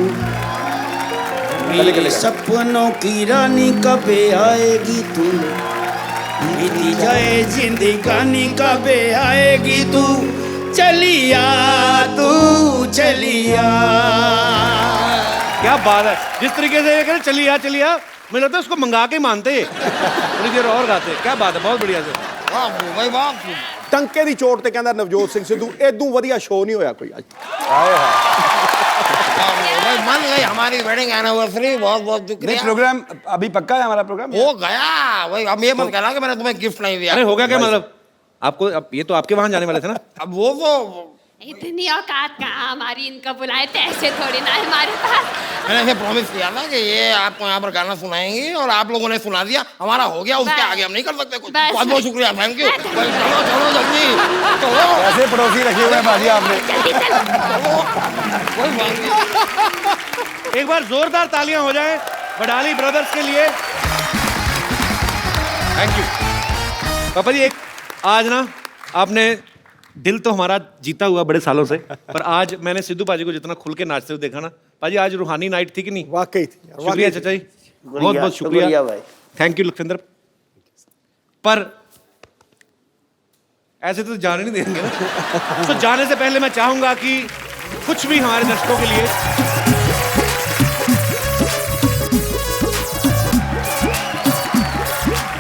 मेरे सपनों की रानी कब आएगी तू, बीती जाए जिंदगानी कब आएगी तू, चलिया तू चलिया। क्या बात है, जिस तरीके से ये कह रहे चलिया चलिया, मुझे लगता है उसको मंगा के मानते थोड़ी देर और गाते। क्या बात है, बहुत बढ़िया से। वाह भाई वाह। ਟੰਕੇ ਦੀ ਚੋਟ ਤੇ ਕਹਿੰਦਾ ਨਵਜੋਤ ਸਿੰਘ ਸਿੱਧੂ, ਇਦੋਂ ਵਧੀਆ ਸ਼ੋਅ ਨਹੀਂ ਹੋਇਆ ਕੋਈ ਅੱਜ। भाई मन गई हमारी वेडिंग एनिवर्सरी, बहुत बहुत शुक्रिया। प्रोग्राम अभी पक्का है हमारा प्रोग्राम? हो गया भाई, अब ये मत कहना कि मैंने तुम्हें गिफ्ट नहीं दिया। अरे हो गया क्या मतलब? आपको अब ये तो आपके वहां जाने वाले थे ना? अब वो तो इतनी औकात कहाँ हमारी, इनका बुलाए थे ऐसे थोड़ी ना हमारे पास। मैंने इसे प्रॉमिस किया था कि ये आपको यहाँ पर गाना सुनाएंगी और आप लोगों ने सुना दिया, हमारा हो गया, उसके आगे हम नहीं कर सकते कुछ। बहुत बहुत शुक्रिया, थैंक यू। चलो चलो जल्दी चलो। ऐसे पड़ोसी रखे हुए हैं बाजी आपने। एक बार जोरदार तालियां हो जाए बडाली ब्रदर्स के लिए। थैंक यू पापा जी। एक आज ना आपने दिल तो हमारा जीता हुआ बड़े सालों से, पर आज मैंने सिद्धू पाजी को जितना खुल के नाचते हुए देखा ना पाजी, आज रूहानी नाइट थी कि नहीं? वाकई थी। शुक्रिया चाचा जी, बहुत बहुत शुक्रिया भाई। Thank you Lakhwinder. पर ऐसे तो जाने नहीं देंगे ना, तो जाने से पहले मैं चाहूंगा कि कुछ भी हमारे दर्शकों के लिए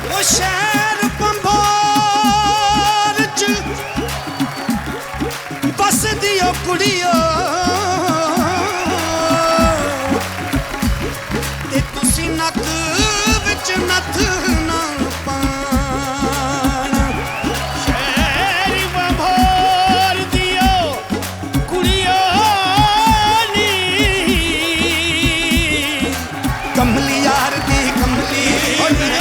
वो शहर पंभार च बस दियो कुड़ियो, ते तुसी नक विच नथ ना पाना, शहर पंभार दियो कुड़ियो नी, कमली यार दी कमली,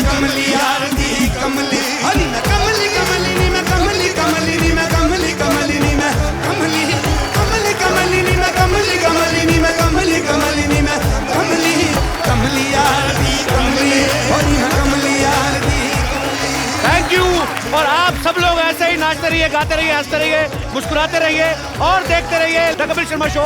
कमली यार दी कमली, हनी मैं कमली कमली नी, मैं कमली कमली नी, मैं कमली कमली नी, मैं कमली कमली कमली नी, मैं कमली कमली नी, मैं कमली कमली नी, मैं कमली कमली यार दी कमली, हनी मैं कमली यार दी। Thank you. और आप सब लोग ऐसे ही नाचते रहिए, गाते रहिए, हंसते रहिए, मुस्कुराते रहिए और देखते रहिए द कपिल शर्मा शो।